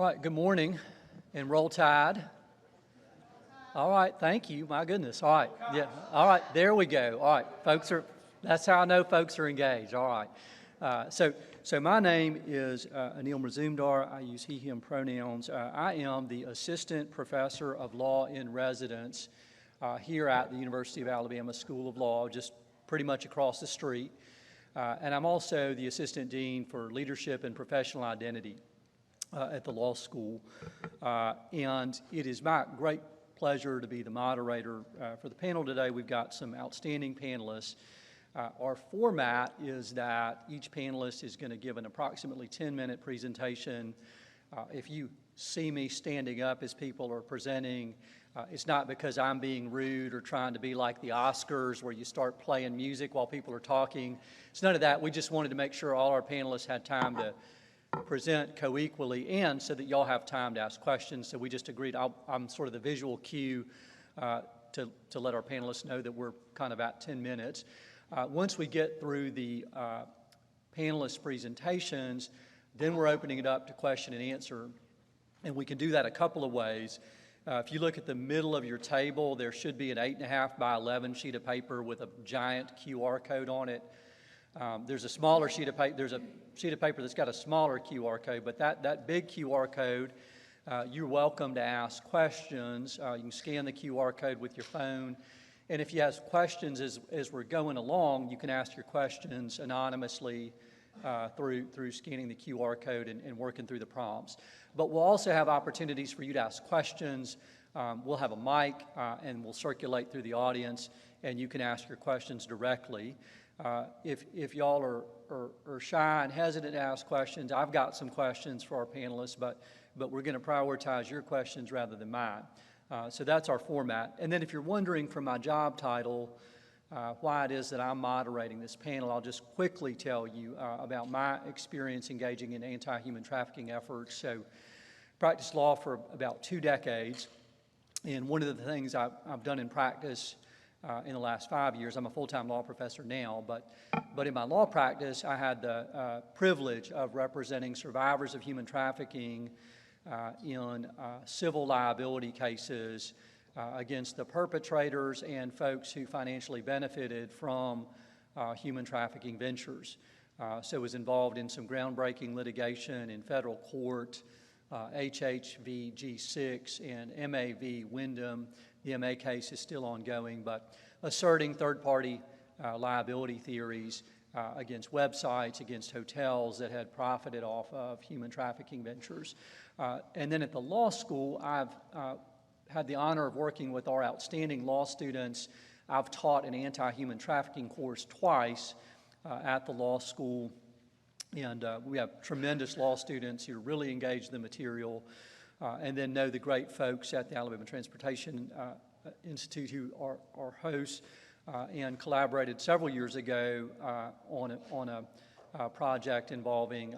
All right, good morning, and roll tide. All right, thank you, my goodness. All right, yeah, all right, there we go. All right, that's how I know folks are engaged. All right, so my name is Anil Mujumdar. I use he, him pronouns. I am the Assistant Professor of Law in Residence here at the University of Alabama School of Law, just pretty much across the street. And I'm also the Assistant Dean for Leadership and Professional Identity at the law school. And it is my great pleasure to be the moderator for the panel today. We've got some outstanding panelists. Our format is that each panelist is going to give an approximately 10-minute presentation. If you see me standing up as people are presenting, it's not because I'm being rude or trying to be like the Oscars where you start playing music while people are talking. It's none of that. We just wanted to make sure all our panelists had time to present co-equally and so that y'all have time to ask questions. So we just agreed I'm sort of the visual cue to let our panelists know that we're kind of at 10 minutes. Once we get through the panelists' presentations, then we're opening it up to question and answer. And we can do that a couple of ways. If you look at the middle of your table, there should be an 8.5 by 11 sheet of paper with a giant QR code on it. There's a smaller sheet of paper. There's a sheet of paper that's got a smaller QR code, but that big QR code, you're welcome to ask questions. You can scan the QR code with your phone. And if you have questions as we're going along, you can ask your questions anonymously through scanning the QR code and working through the prompts. But we'll also have opportunities for you to ask questions. We'll have a mic and we'll circulate through the audience, and you can ask your questions directly. If y'all are shy and hesitant to ask questions, I've got some questions for our panelists, but we're going to prioritize your questions rather than mine. So that's our format. And then if you're wondering from my job title why it is that I'm moderating this panel, I'll just quickly tell you about my experience engaging in anti-human trafficking efforts. So practiced law for about 2 decades, and one of the things I've done in practice in the last 5 years, I'm a full-time law professor now, but in my law practice, I had the privilege of representing survivors of human trafficking in civil liability cases against the perpetrators and folks who financially benefited from human trafficking ventures. So I was involved in some groundbreaking litigation in federal court, HHV G6 and MAV Wyndham. The MA case is still ongoing, but asserting third-party liability theories against websites, against hotels that had profited off of human trafficking ventures. And then at the law school, I've had the honor of working with our outstanding law students. I've taught an anti-human trafficking course twice at the law school, and we have tremendous law students who are really engaged in the material, and then know the great folks at the Alabama Transportation Institute who are hosts and collaborated several years ago on a project involving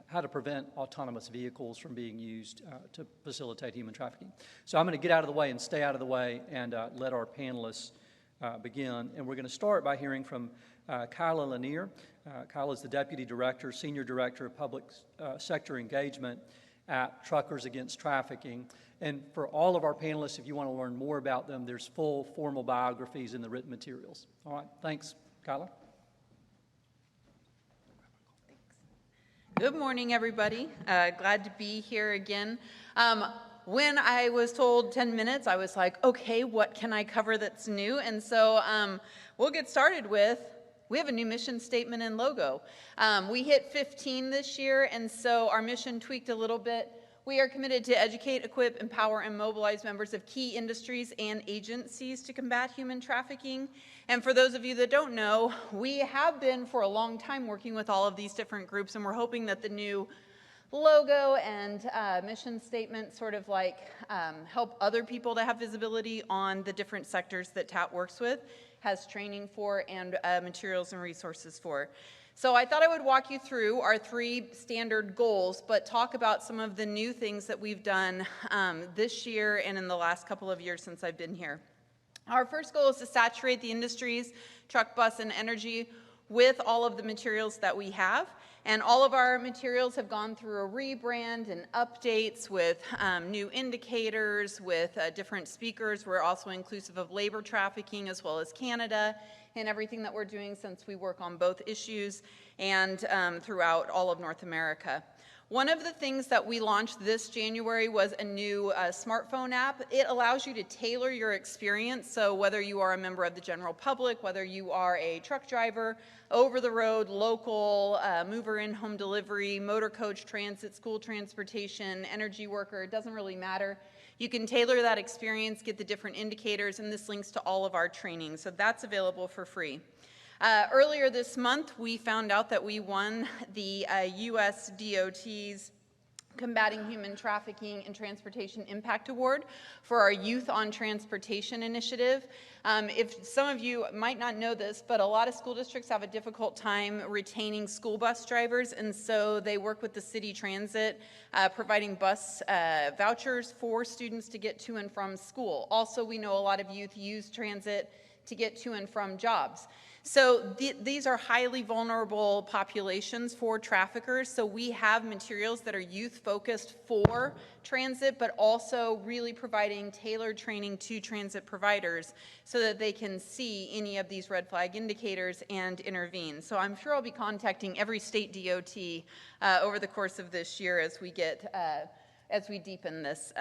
how to prevent autonomous vehicles from being used to facilitate human trafficking. So I'm going to get out of the way and stay out of the way and let our panelists begin. And we're going to start by hearing from Kylla Lanier. Kylla is the Deputy Director, Senior Director of Public Sector Engagement at Truckers Against Trafficking. And for all of our panelists, if you want to learn more about them, there's full formal biographies in the written materials. All right, thanks, Kylla. Good morning, everybody. Glad to be here again. When I was told 10 minutes, I was like, okay, what can I cover that's new? And so we'll get started with, we have a new mission statement and logo. We hit 15 this year, and so our mission tweaked a little bit. We are committed to educate, equip, empower, and mobilize members of key industries and agencies to combat human trafficking. And for those of you that don't know, we have been for a long time working with all of these different groups, and we're hoping that the new logo and mission statement sort of like help other people to have visibility on the different sectors that TAT works with, has training for, and materials and resources for. So I thought I would walk you through our 3 standard goals, but talk about some of the new things that we've done this year and in the last couple of years since I've been here. Our first goal is to saturate the industries, truck, bus, and energy with all of the materials that we have. And all of our materials have gone through a rebrand and updates with new indicators, with different speakers. We're also inclusive of labor trafficking as well as Canada and everything that we're doing, since we work on both issues and throughout all of North America. One of the things that we launched this January was a new smartphone app. It allows you to tailor your experience, so whether you are a member of the general public, whether you are a truck driver, over the road, local, mover in home delivery, motor coach transit, school transportation, energy worker, it doesn't really matter. You can tailor that experience, get the different indicators, and this links to all of our training, so that's available for free. Earlier this month, we found out that we won the U.S. DOT's Combating Human Trafficking and Transportation Impact Award for our Youth on Transportation initiative. If some of you might not know this, but a lot of school districts have a difficult time retaining school bus drivers, and so they work with the city transit, providing bus vouchers for students to get to and from school. Also, we know a lot of youth use transit to get to and from jobs. So these are highly vulnerable populations for traffickers, so we have materials that are youth-focused for transit, but also really providing tailored training to transit providers so that they can see any of these red flag indicators and intervene. So I'm sure I'll be contacting every state DOT over the course of this year as we deepen this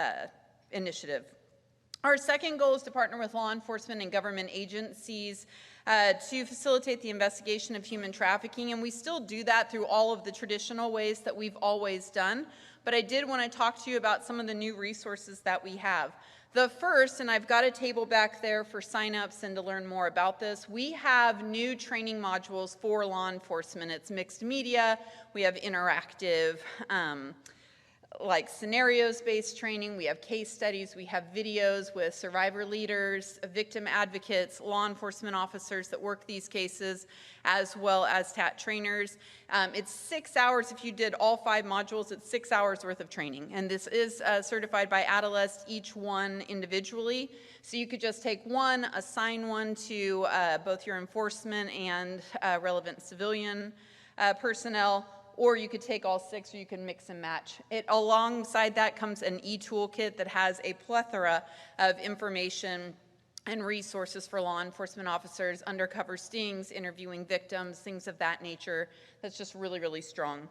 initiative. Our second goal is to partner with law enforcement and government agencies to facilitate the investigation of human trafficking, and we still do that through all of the traditional ways that we've always done. But I did want to talk to you about some of the new resources that we have. The first, and I've got a table back there for signups and to learn more about this, we have new training modules for law enforcement. It's mixed media, we have interactive like scenarios-based training, we have case studies, we have videos with survivor leaders, victim advocates, law enforcement officers that work these cases, as well as TAT trainers. It's 6 hours. If you did all 5 modules, it's 6 hours worth of training. And this is certified by Analyst, each one individually. So you could just take one, assign one to both your enforcement and relevant civilian personnel, or you could take all 6, or you can mix and match. Alongside that comes an e-toolkit that has a plethora of information and resources for law enforcement officers, undercover stings, interviewing victims, things of that nature. That's just really, really strong.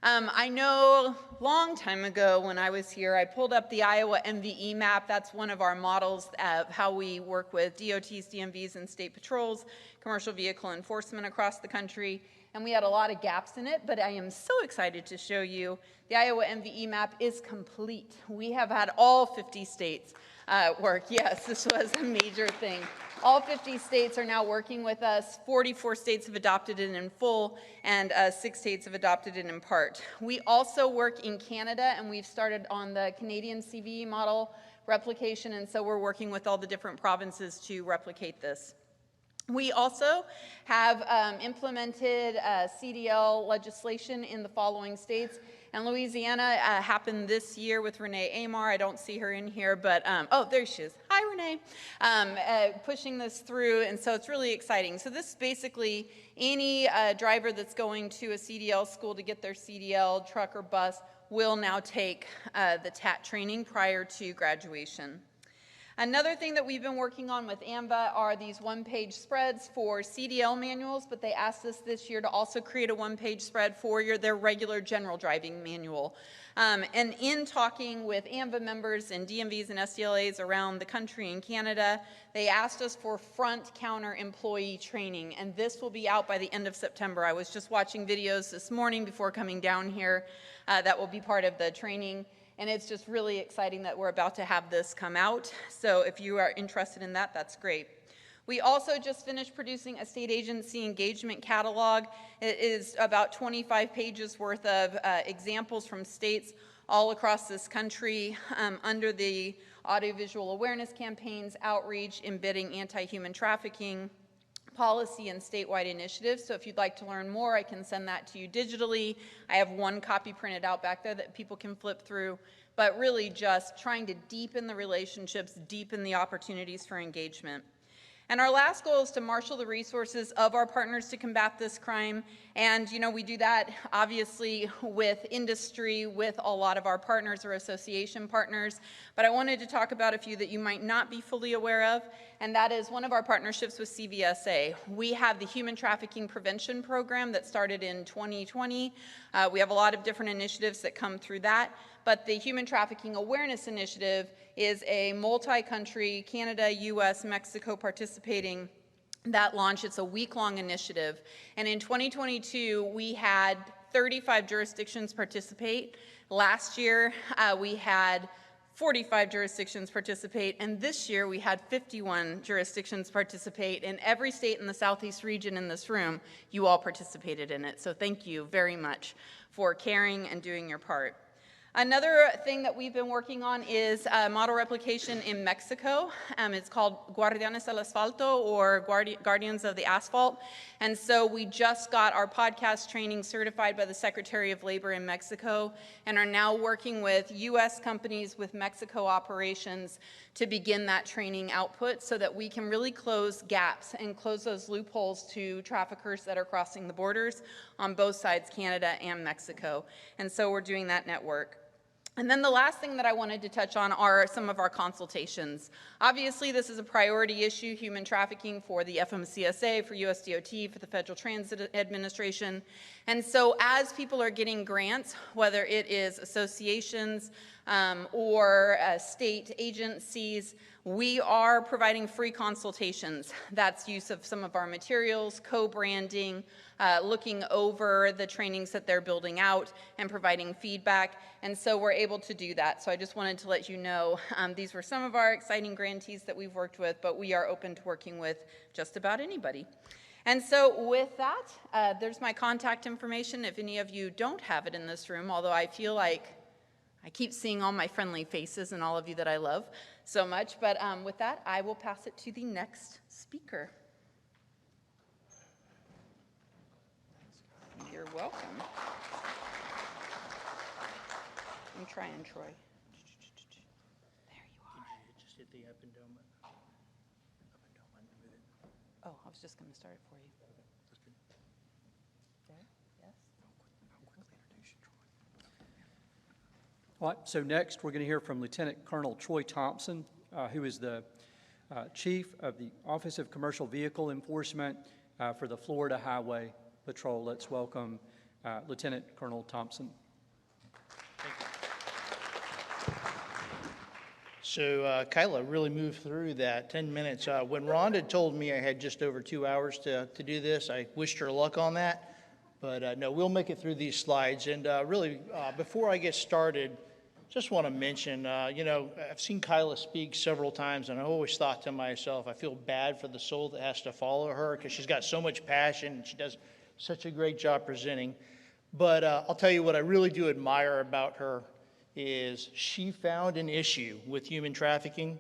I know a long time ago when I was here, I pulled up the Iowa MVE map. That's one of our models of how we work with DOTs, DMVs, and state patrols, commercial vehicle enforcement across the country. And we had a lot of gaps in it, but I am so excited to show you the Iowa MVE map is complete. We have had all 50 states work. Yes, this was a major thing. All 50 states are now working with us. 44 states have adopted it in full, and 6 states have adopted it in part. We also work in Canada, and we've started on the Canadian CVE model replication, and so we're working with all the different provinces to replicate this. We also have implemented CDL legislation in the following states. And Louisiana happened this year with Renee Amar. I don't see her in here, but, oh, there she is. Hi, Renee. Pushing this through, and so it's really exciting. So this is basically any driver that's going to a CDL school to get their CDL, truck or bus, will now take the TAT training prior to graduation. Another thing that we've been working on with AMVA are these one-page spreads for CDL manuals, but they asked us this year to also create a one-page spread for their regular general driving manual. And in talking with AMVA members and DMVs and SDLAs around the country and Canada, they asked us for front counter employee training, and this will be out by the end of September. I was just watching videos this morning before coming down here that will be part of the training. And it's just really exciting that we're about to have this come out. So if you are interested in that, that's great. We also just finished producing a state agency engagement catalog. It is about 25 pages worth of examples from states all across this country under the audiovisual awareness campaigns, outreach, embedding anti-human trafficking, policy and statewide initiatives. So if you'd like to learn more, I can send that to you digitally. I have one copy printed out back there that people can flip through, but really just trying to deepen the relationships, deepen the opportunities for engagement. And our last goal is to marshal the resources of our partners to combat this crime. And, we do that obviously with industry, with a lot of our partners or association partners. But I wanted to talk about a few that you might not be fully aware of. And that is one of our partnerships with CVSA. We have the Human Trafficking Prevention Program that started in 2020. We have a lot of different initiatives that come through that. But the Human Trafficking Awareness Initiative is a multi-country, Canada, US, Mexico participating that launch. It's a week-long initiative. And in 2022, we had 35 jurisdictions participate. Last year, we had 45 jurisdictions participate, and this year we had 51 jurisdictions participate. In every state in the Southeast region in this room, you all participated in it. So thank you very much for caring and doing your part. Another thing that we've been working on is model replication in Mexico. It's called Guardianes del Asfalto, or Guardians of the Asphalt. And so we just got our podcast training certified by the Secretary of Labor in Mexico and are now working with US companies with Mexico operations to begin that training output so that we can really close gaps and close those loopholes to traffickers that are crossing the borders on both sides, Canada and Mexico. And so we're doing that network. And then the last thing that I wanted to touch on are some of our consultations. Obviously, this is a priority issue, human trafficking, for the FMCSA, for USDOT, for the Federal Transit Administration. And so as people are getting grants, whether it is associations or state agencies, we are providing free consultations. That's use of some of our materials, co-branding, looking over the trainings that they're building out and providing feedback. And so we're able to do that. So I just wanted to let you know these were some of our exciting grantees that we've worked with, but we are open to working with just about anybody. And so with that, there's my contact information if any of you don't have it in this room, although I feel like I keep seeing all my friendly faces and all of you that I love so much. But with that, I will pass it to the next speaker. You're welcome. I'm trying, Troy. There you are. Just hit the up and down button. Move it. Oh, I was just going to start it for you. That's good. There? Yes? I'll quickly introduce you, Troy. All right, so next we're going to hear from Lieutenant Colonel Troy Thompson, who is the Chief of the Office of Commercial Vehicle Enforcement for the Florida Highway Patrol. Let's welcome Lieutenant Colonel Thompson. Thank you. So Kylla really moved through that 10 minutes. When Rhonda told me I had just over 2 hours to do this, I wished her luck on that. But no, we'll make it through these slides. And really, before I get started, just want to mention, I've seen Kylla speak several times, and I always thought to myself, I feel bad for the soul that has to follow her because she's got so much passion and she does such a great job presenting. But I'll tell you what I really do admire about her is she found an issue with human trafficking,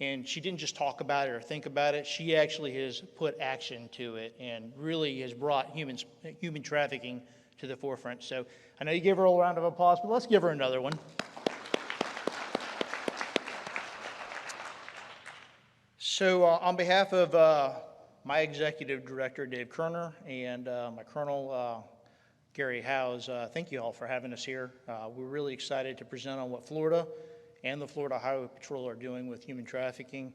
and she didn't just talk about it or think about it. She actually has put action to it and really has brought human trafficking to the forefront. So I know you gave her a round of applause, but let's give her another one. So on behalf of my executive director, Dave Kerner, and my colonel, Gary Howes, thank you all for having us here. We're really excited to present on what Florida and the Florida Highway Patrol are doing with human trafficking.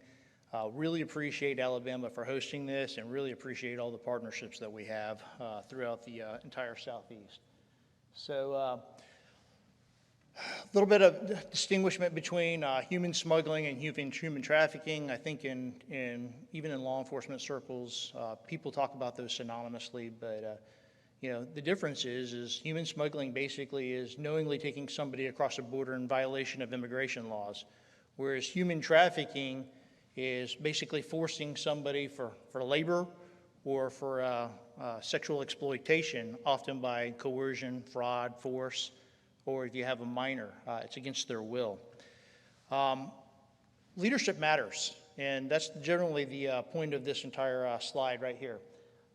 Really appreciate Alabama for hosting this and really appreciate all the partnerships that we have throughout the entire Southeast. So a little bit of distinguishment between human smuggling and human trafficking. I think even in law enforcement circles, people talk about those synonymously, but the difference is human smuggling basically is knowingly taking somebody across a border in violation of immigration laws, whereas human trafficking is basically forcing somebody for labor or for sexual exploitation, often by coercion, fraud, force, or if you have a minor, it's against their will. Leadership matters, and that's generally the point of this entire slide right here.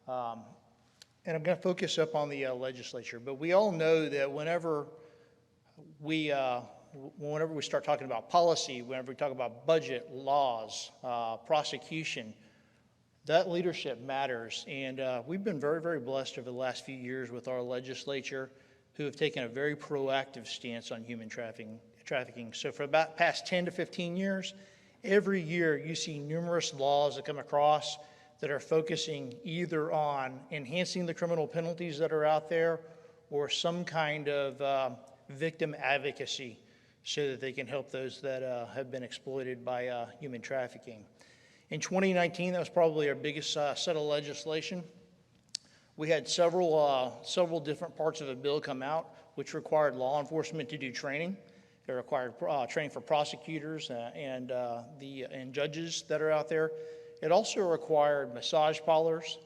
And I'm going to focus up on the legislature, but we all know that whenever we start talking about policy, whenever we talk about budget, laws, prosecution, That leadership matters, and we've been very, very blessed over the last few years with our legislature who have taken a very proactive stance on human trafficking. So for about past 10 to 15 years, every year you see numerous laws that come across that are focusing either on enhancing the criminal penalties that are out there or some kind of victim advocacy so that they can help those that have been exploited by human trafficking. In 2019, that was probably our biggest set of legislation. We had several different parts of a bill come out, which required law enforcement to do training. It required training for prosecutors and judges that are out there. It also required massage parlors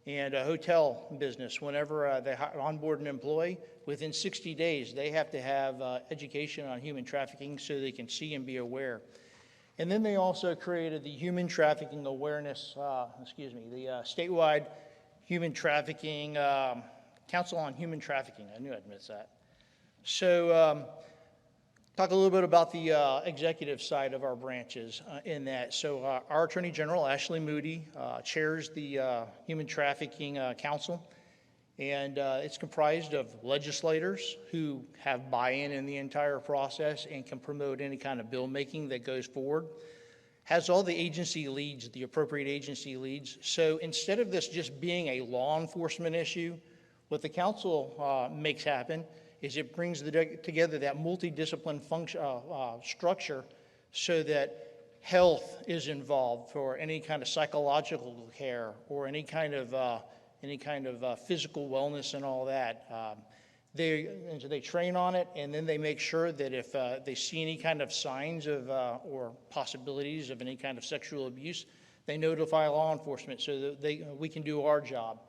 and a hotel business. Whenever they onboard an employee, within 60 days, they have to have education on human trafficking so they can see and be aware. And then they also created the Human Trafficking Awareness, the statewide Human Trafficking, Council on Human Trafficking. I knew I'd miss that. So talk a little bit about the executive side of our branches in that. So our Attorney General, Ashley Moody, chairs the Human Trafficking Council. And it's comprised of legislators who have buy-in in the entire process and can promote any kind of bill making that goes forward. Has all the agency leads, the appropriate agency leads. So instead of this just being a law enforcement issue, what the council makes happen is it brings together that multidiscipline structure so that health is involved for any kind of psychological care or any kind of physical wellness and all that. They train on it, and then they make sure that if they see any kind of signs of or possibilities of any kind of sexual abuse, they notify law enforcement so that we can do our job.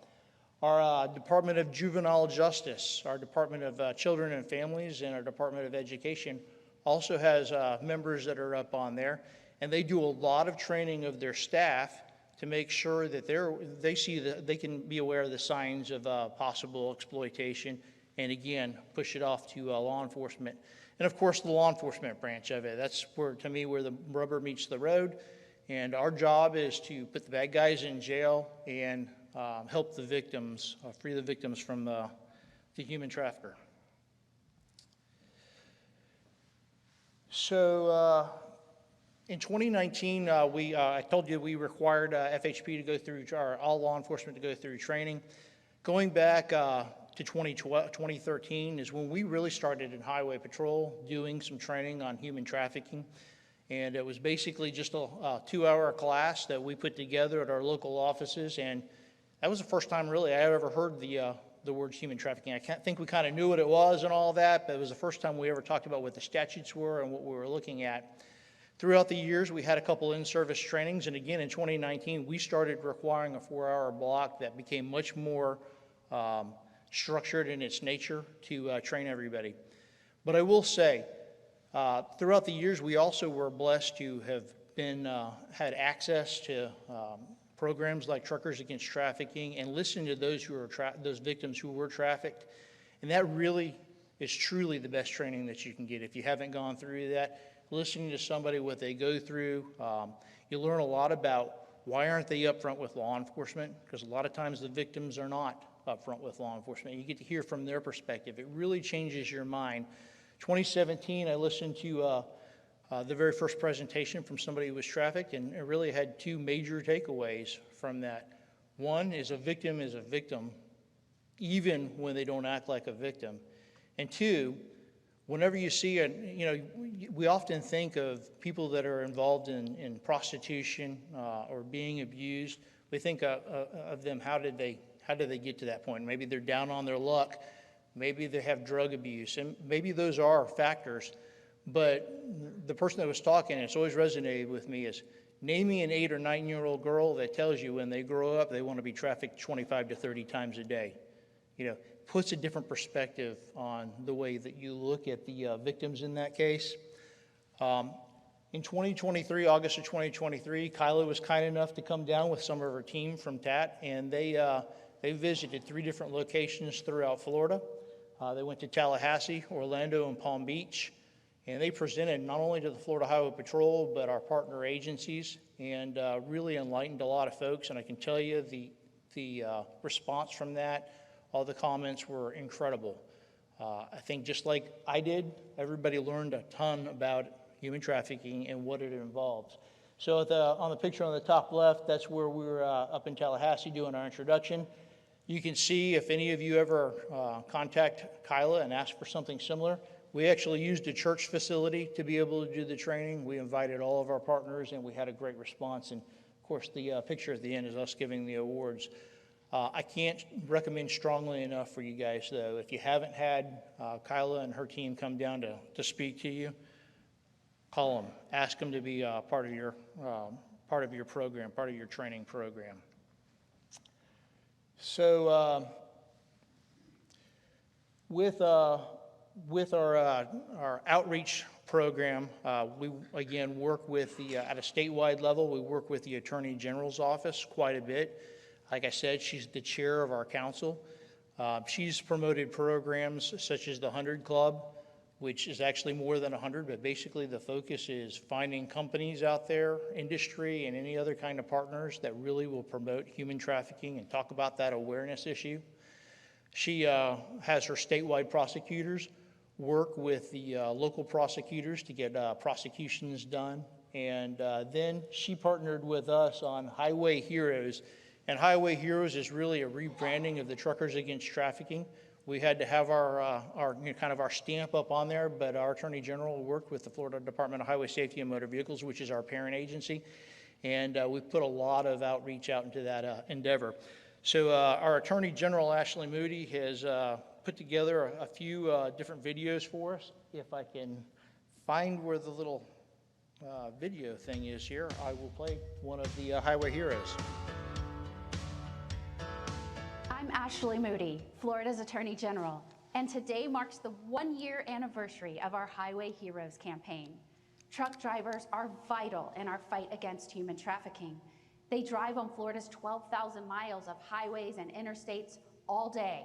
Our Department of Juvenile Justice, our Department of Children and Families, and our Department of Education also has members that are up on there, and they do a lot of training of their staff to make sure that they can be aware of the signs of possible exploitation, and again, push it off to law enforcement. And of course, the law enforcement branch of it. That's where, to me, where the rubber meets the road. And our job is to put the bad guys in jail and help the victims, free the victims from the human trafficker. So in 2019, I told you we required FHP to go through, all law enforcement to go through training. Going back to 2013 is when we really started in Highway Patrol doing some training on human trafficking. And it was basically just a 2-hour class that we put together at our local offices. And that was the first time really I ever heard the word human trafficking. I think we kind of knew what it was and all that, but it was the first time we ever talked about what the statutes were and what we were looking at. Throughout the years, we had a couple in-service trainings, and again in 2019, we started requiring a 4-hour block that became much more structured in its nature to train everybody. But I will say, throughout the years, we also were blessed to have had access to programs like Truckers Against Trafficking and listen to those those victims who were trafficked, and that really is truly the best training that you can get. If you haven't gone through that, listening to somebody, what they go through, you learn a lot about why aren't they upfront with law enforcement, because a lot of times the victims are not upfront with law enforcement. You get to hear from their perspective. It really changes your mind. 2017, I listened to the very first presentation from somebody who was trafficked, and it really had two major takeaways from that. One is a victim, even when they don't act like a victim. And two, whenever you see we often think of people that are involved in prostitution or being abused. We think of them, how did they get to that point? Maybe they're down on their luck. Maybe they have drug abuse, and maybe those are factors. But the person that was talking, and it's always resonated with me, is name me an 8 or 9-year-old girl that tells you when they grow up they want to be trafficked 25 to 30 times a day. Puts a different perspective on the way that you look at the victims in that case. In 2023, August of 2023, Kylla was kind enough to come down with some of her team from TAT, and they visited 3 different locations throughout Florida. They went to Tallahassee, Orlando, and Palm Beach. And they presented not only to the Florida Highway Patrol, but our partner agencies, and really enlightened a lot of folks. And I can tell you the response from that, all the comments were incredible. I think just like I did, everybody learned a ton about human trafficking and what it involves. So on the picture on the top left, that's where we were up in Tallahassee doing our introduction. You can see if any of you ever contact Kylla and ask for something similar, we actually used a church facility to be able to do the training. We invited all of our partners, and we had a great response. And of course, the picture at the end is us giving the awards. I can't recommend strongly enough for you guys, though, if you haven't had Kylla and her team come down to speak to you, call them, ask them to be part of your program, part of your training program. So with our outreach program, we again work with at a statewide level. We work with the Attorney General's office quite a bit. Like I said, she's the chair of our council. She's promoted programs such as the 100 Club, which is actually more than 100, but basically the focus is finding companies out there, industry, and any other kind of partners that really will promote human trafficking and talk about that awareness issue. She has her statewide prosecutors work with the local prosecutors to get prosecutions done. And then she partnered with us on Highway Heroes. And Highway Heroes is really a rebranding of the Truckers Against Trafficking. We had to have our kind of our stamp up on there, but our Attorney General worked with the Florida Department of Highway Safety and Motor Vehicles, which is our parent agency, and we've put a lot of outreach out into that endeavor. So our Attorney General, Ashley Moody, has put together a few different videos for us. If I can find where the little video thing is here, I will play one of the Highway Heroes. I'm Ashley Moody, Florida's Attorney General, and today marks the 1-year anniversary of our Highway Heroes campaign. Truck drivers are vital in our fight against human trafficking. They drive on Florida's 12,000 miles of highways and interstates all day,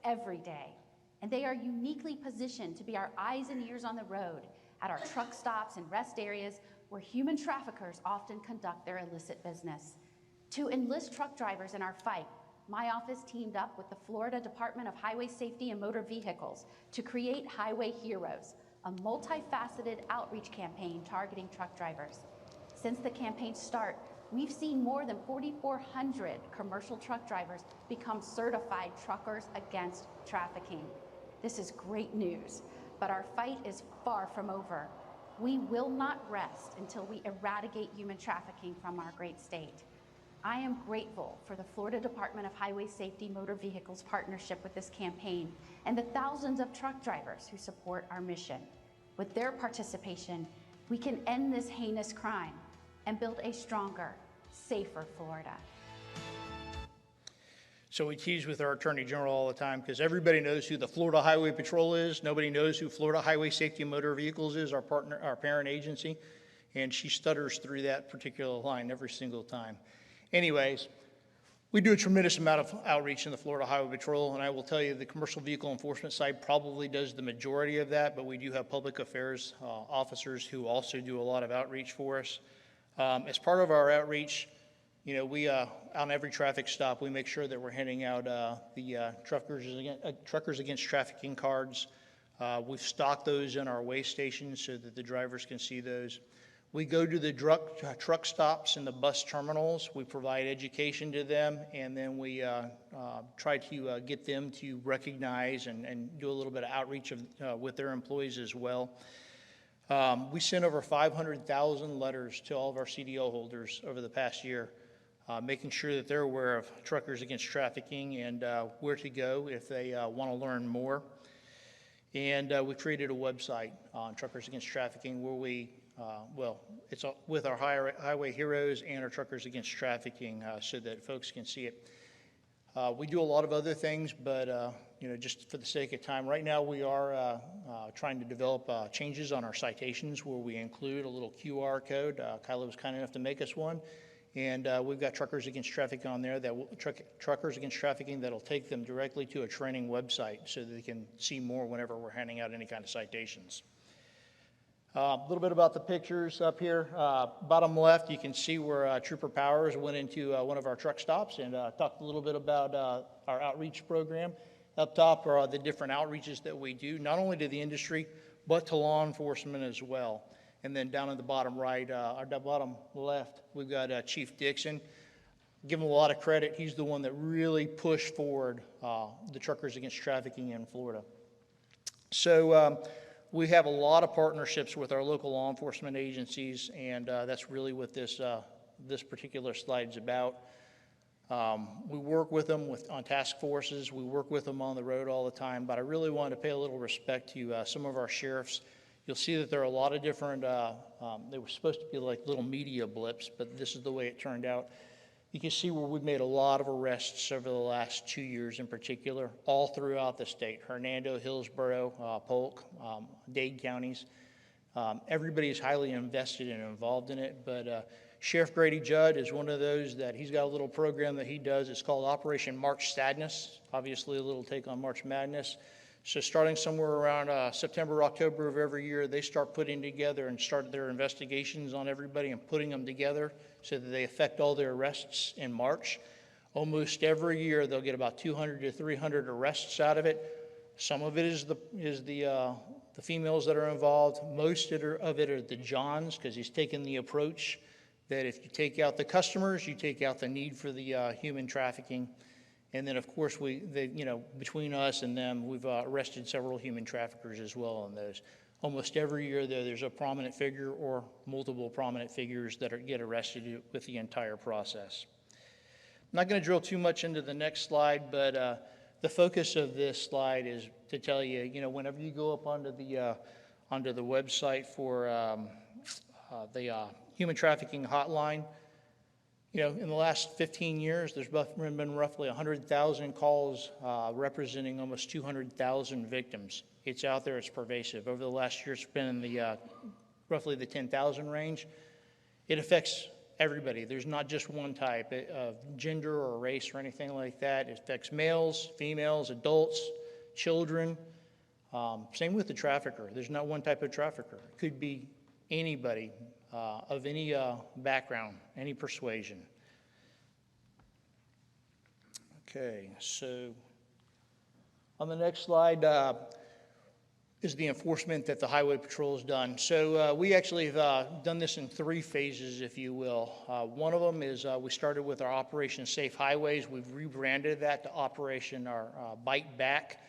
every day, and they are uniquely positioned to be our eyes and ears on the road at our truck stops and rest areas where human traffickers often conduct their illicit business. To enlist truck drivers in our fight, my office teamed up with the Florida Department of Highway Safety and Motor Vehicles to create Highway Heroes, a multifaceted outreach campaign targeting truck drivers. Since the campaign's start, we've seen more than 4,400 commercial truck drivers become certified truckers against trafficking. This is great news, but our fight is far from over. We will not rest until we eradicate human trafficking from our great state. I am grateful for the Florida Department of Highway Safety Motor Vehicles partnership with this campaign and the thousands of truck drivers who support our mission. With their participation, we can end this heinous crime and build a stronger, safer Florida. So we tease with our Attorney General all the time because everybody knows who the Florida Highway Patrol is. Nobody knows who Florida Highway Safety and Motor Vehicles is, our partner, our parent agency. And she stutters through that particular line every single time. Anyways, we do a tremendous amount of outreach in the Florida Highway Patrol, and I will tell you the commercial vehicle enforcement side probably does the majority of that, but we do have public affairs officers who also do a lot of outreach for us. As part of our outreach, you know, we on every traffic stop, we make sure that we're handing out the Truckers Against Trafficking cards. We've stocked those in our weigh stations so that the drivers can see those. We go to the truck stops and the bus terminals. We provide education to them, and then we try to get them to recognize and do a little bit of outreach with their employees as well. We sent over 500,000 letters to all of our CDL holders over the past year, making sure that they're aware of Truckers Against Trafficking and where to go if they want to learn more. And we created a website on Truckers Against Trafficking where we it's with our Highway Heroes and our Truckers Against Trafficking so that folks can see it. We do a lot of other things, but you know, just for the sake of time, right now we are trying to develop changes on our citations where we include a little QR code. Kylla was kind enough to make us one, and we've got Truckers Against Trafficking on there Truckers Against Trafficking that'll take them directly to a training website so that they can see more whenever we're handing out any kind of citations. A little bit about the pictures up here. Bottom left, you can see where Trooper Powers went into one of our truck stops and talked a little bit about our outreach program. Up top are the different outreaches that we do, not only to the industry, but to law enforcement as well. And then down at the bottom right, or the bottom left, we've got Chief Dixon. Give him a lot of credit. He's the one that really pushed forward the Truckers Against Trafficking in Florida. So we have a lot of partnerships with our local law enforcement agencies, and that's really what this particular slide is about. We work with them on task forces. We work with them on the road all the time, but I really wanted to pay a little respect to some of our sheriffs. You'll see that there are a lot of different, they were supposed to be like little media blips, but this is the way it turned out. You can see where we've made a lot of arrests over the last 2 years in particular, all throughout the state. Hernando, Hillsborough, Polk, Dade counties. Everybody is highly invested and involved in it, but Sheriff Grady Judd is one of those that he's got a little program that he does. It's called Operation March Sadness, obviously a little take on March Madness. So starting somewhere around September, October of every year, they start putting together and start their investigations on everybody and putting them together so that they affect all their arrests in March. Almost every year, they'll get about 200 to 300 arrests out of it. Some of it is the females that are involved. Most of it are the Johns, because he's taken the approach that if you take out the customers, you take out the need for the human trafficking. And then, of course, between us and them, we've arrested several human traffickers as well on those. Almost every year, though, there's a prominent figure or multiple prominent figures that get arrested with the entire process. I'm not going to drill too much into the next slide, but the focus of this slide is to tell you, whenever you go up onto the website for the human trafficking hotline, in the last 15 years, there's been roughly 100,000 calls representing almost 200,000 victims. It's out there, it's pervasive. Over the last year, it's been in the roughly the 10,000 range. It affects everybody. There's not just one type of gender or race or anything like that. It affects males, females, adults, children. Same with the trafficker. There's not one type of trafficker. It could be anybody. Of any background, any persuasion. Okay, so on the next slide is the enforcement that the Highway Patrol has done. So we actually have done this in 3 phases, if you will. One of them is we started with our Operation Safe Highways. We've rebranded that to Operation Bite Back.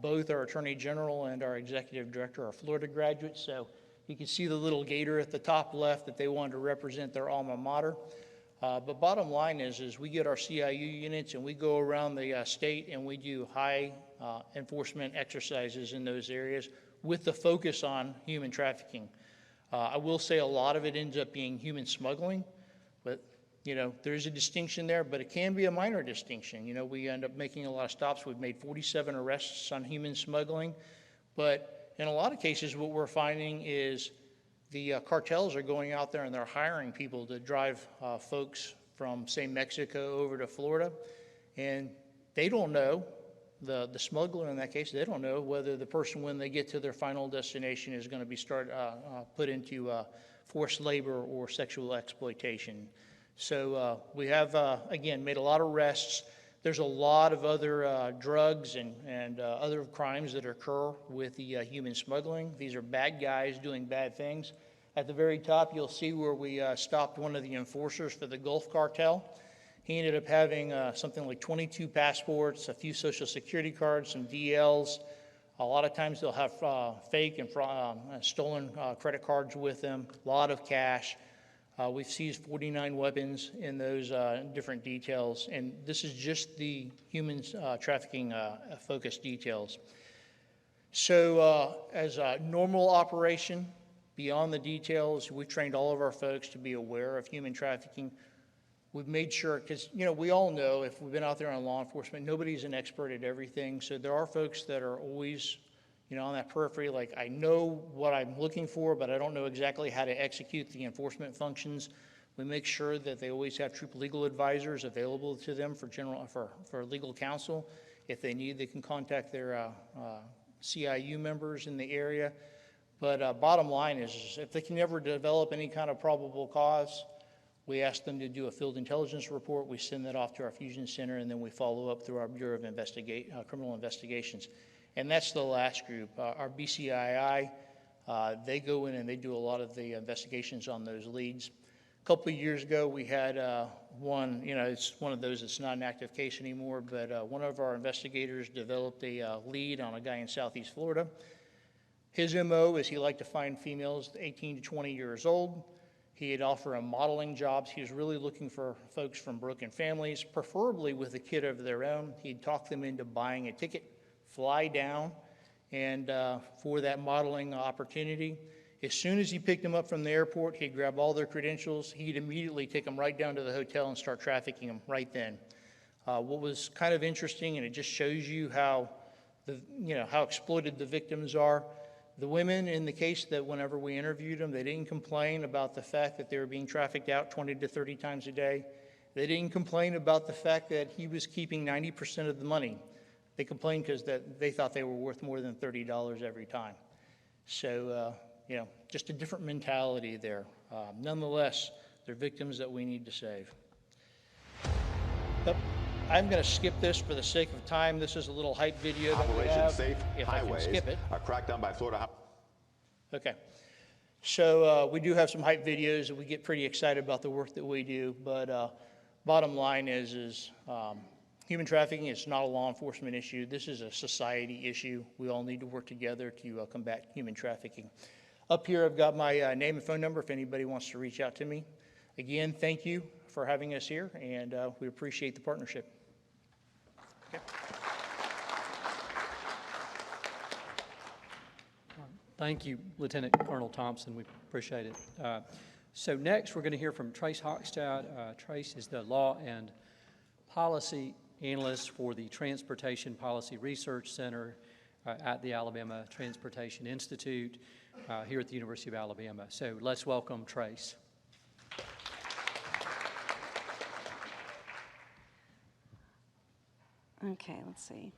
Both our Attorney General and our Executive Director are Florida graduates, so you can see the little gator at the top left that they wanted to represent their alma mater. But bottom line is we get our CIU units and we go around the state and we do high enforcement exercises in those areas with the focus on human trafficking. I will say a lot of it ends up being human smuggling, but there's a distinction there, but it can be a minor distinction. We end up making a lot of stops. We've made 47 arrests on human smuggling, but in a lot of cases, what we're finding is the cartels are going out there and they're hiring people to drive folks from, say, Mexico over to Florida, and they don't know, the smuggler in that case, they don't know whether the person, when they get to their final destination, is going to be put into forced labor or sexual exploitation. So we have, again, made a lot of arrests. There's a lot of other drugs and other crimes that occur with the human smuggling. These are bad guys doing bad things. At the very top, you'll see where we stopped one of the enforcers for the Gulf Cartel. He ended up having something like 22 passports, a few social security cards, some DLs. A lot of times they'll have fake and stolen credit cards with them, a lot of cash. We've seized 49 weapons in those different details, and this is just the human trafficking focused details. So as a normal operation, beyond the details, we've trained all of our folks to be aware of human trafficking. We've made sure, because we all know, if we've been out there on law enforcement, nobody's an expert at everything, so there are folks that are always on that periphery, like, I know what I'm looking for, but I don't know exactly how to execute the enforcement functions. We make sure that they always have troop legal advisors available to them for legal counsel. If they need, they can contact their CIU members in the area. But bottom line is if they can never develop any kind of probable cause, we ask them to do a field intelligence report. We send that off to our fusion center, and then we follow up through our Bureau of Criminal Investigations. And that's the last group. Our BCII, they go in and they do a lot of the investigations on those leads. A couple of years ago, we had one, it's one of those that's not an active case anymore, but one of our investigators developed a lead on a guy in Southeast Florida. His MO is he liked to find females 18 to 20 years old. He'd offer them modeling jobs. He was really looking for folks from broken families, preferably with a kid of their own. He'd talk them into buying a ticket, fly down, and for that modeling opportunity. As soon as he picked them up from the airport, he'd grab all their credentials. He'd immediately take them right down to the hotel and start trafficking them right then. What was kind of interesting, and it just shows you how how exploited the victims are. The women in the case that whenever we interviewed them, they didn't complain about the fact that they were being trafficked out 20 to 30 times a day. They didn't complain about the fact that he was keeping 90% of the money. They complained because they thought they were worth more than $30 every time. So, just a different mentality there. Nonetheless, they're victims that we need to save. I'm going to skip this for the sake of time. This is a little hype video that we have. Safe if Highways, I can skip it. a crackdown by Florida. Okay. So we do have some hype videos, and we get pretty excited about the work that we do. But bottom line is human trafficking is not a law enforcement issue. This is a society issue. We all need to work together to combat human trafficking. Up here, I've got my name and phone number if anybody wants to reach out to me. Again, thank you for having us here, and we appreciate the partnership. Okay. Thank you, Lieutenant Colonel Thompson. We appreciate it. So next, we're going to hear from Trayce Hockstad. Trayce is the Law and Policy Analyst for the Transportation Policy Research Center at the Alabama Transportation Institute here at the University of Alabama. So let's welcome Trayce. Okay, let's see.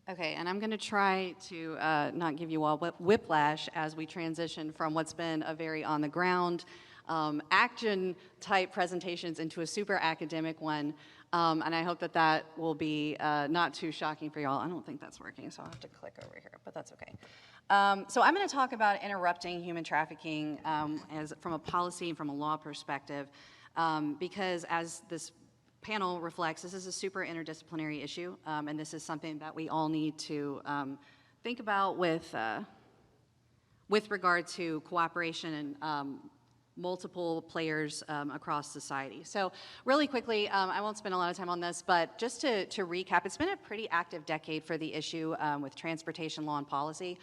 Okay, and I'm going to try to not give you all whiplash as we transition from what's been a very on-the-ground action-type presentations into a super academic one, and I hope that that will be not too shocking for y'all. I don't think that's working, so I'll have to click over here, but that's okay. So I'm going to talk about interrupting human trafficking from a policy and from a law perspective, because as this panel reflects, this is a super interdisciplinary issue, and this is something that we all need to think about with regard to cooperation and multiple players across society. So really quickly, I won't spend a lot of time on this, but just to recap, it's been a pretty active decade for the issue with transportation law and policy,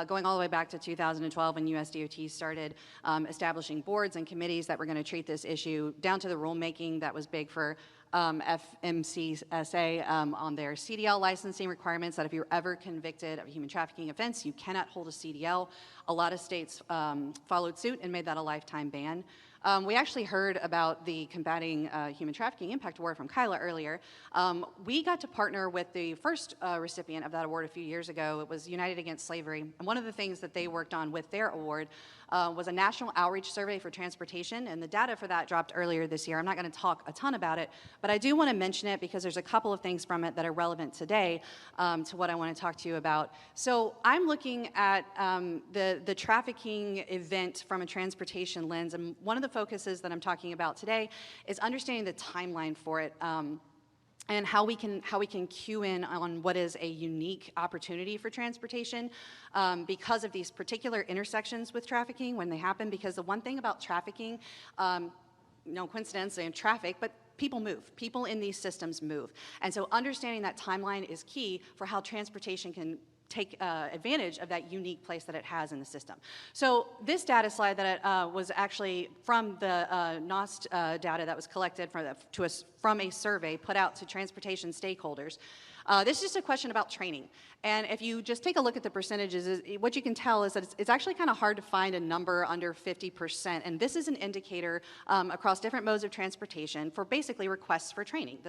going all the way back to 2012 when USDOT started establishing boards and committees that were going to treat this issue, down to the rulemaking that was big for FMCSA on their CDL licensing requirements, that if you're ever convicted of a human trafficking offense, you cannot hold a CDL. A lot of states followed suit and made that a lifetime ban. We actually heard about the Combating Human Trafficking Impact Award from Kylla earlier. We got to partner with the first recipient of that award a few years ago. It was United Against Slavery. And one of the things that they worked on with their award was a national outreach survey for transportation, and the data for that dropped earlier this year. I'm not going to talk a ton about it, but I do want to mention it because there's a couple of things from it that are relevant today to what I want to talk to you about. So I'm looking at the trafficking event from a transportation lens, and one of the focuses that I'm talking about today is understanding the timeline for it. And how we can cue in on what is a unique opportunity for transportation because of these particular intersections with trafficking when they happen. Because the one thing about trafficking, no coincidence, and traffic, but people move. People in these systems move. And so understanding that timeline is key for how transportation can take advantage of that unique place that it has in the system. So this data slide that was actually from the NOST data that was collected from a survey put out to transportation stakeholders. This is just a question about training. And if you just take a look at the percentages, what you can tell is that it's actually kind of hard to find a number under 50%. And this is an indicator across different modes of transportation for basically requests for training.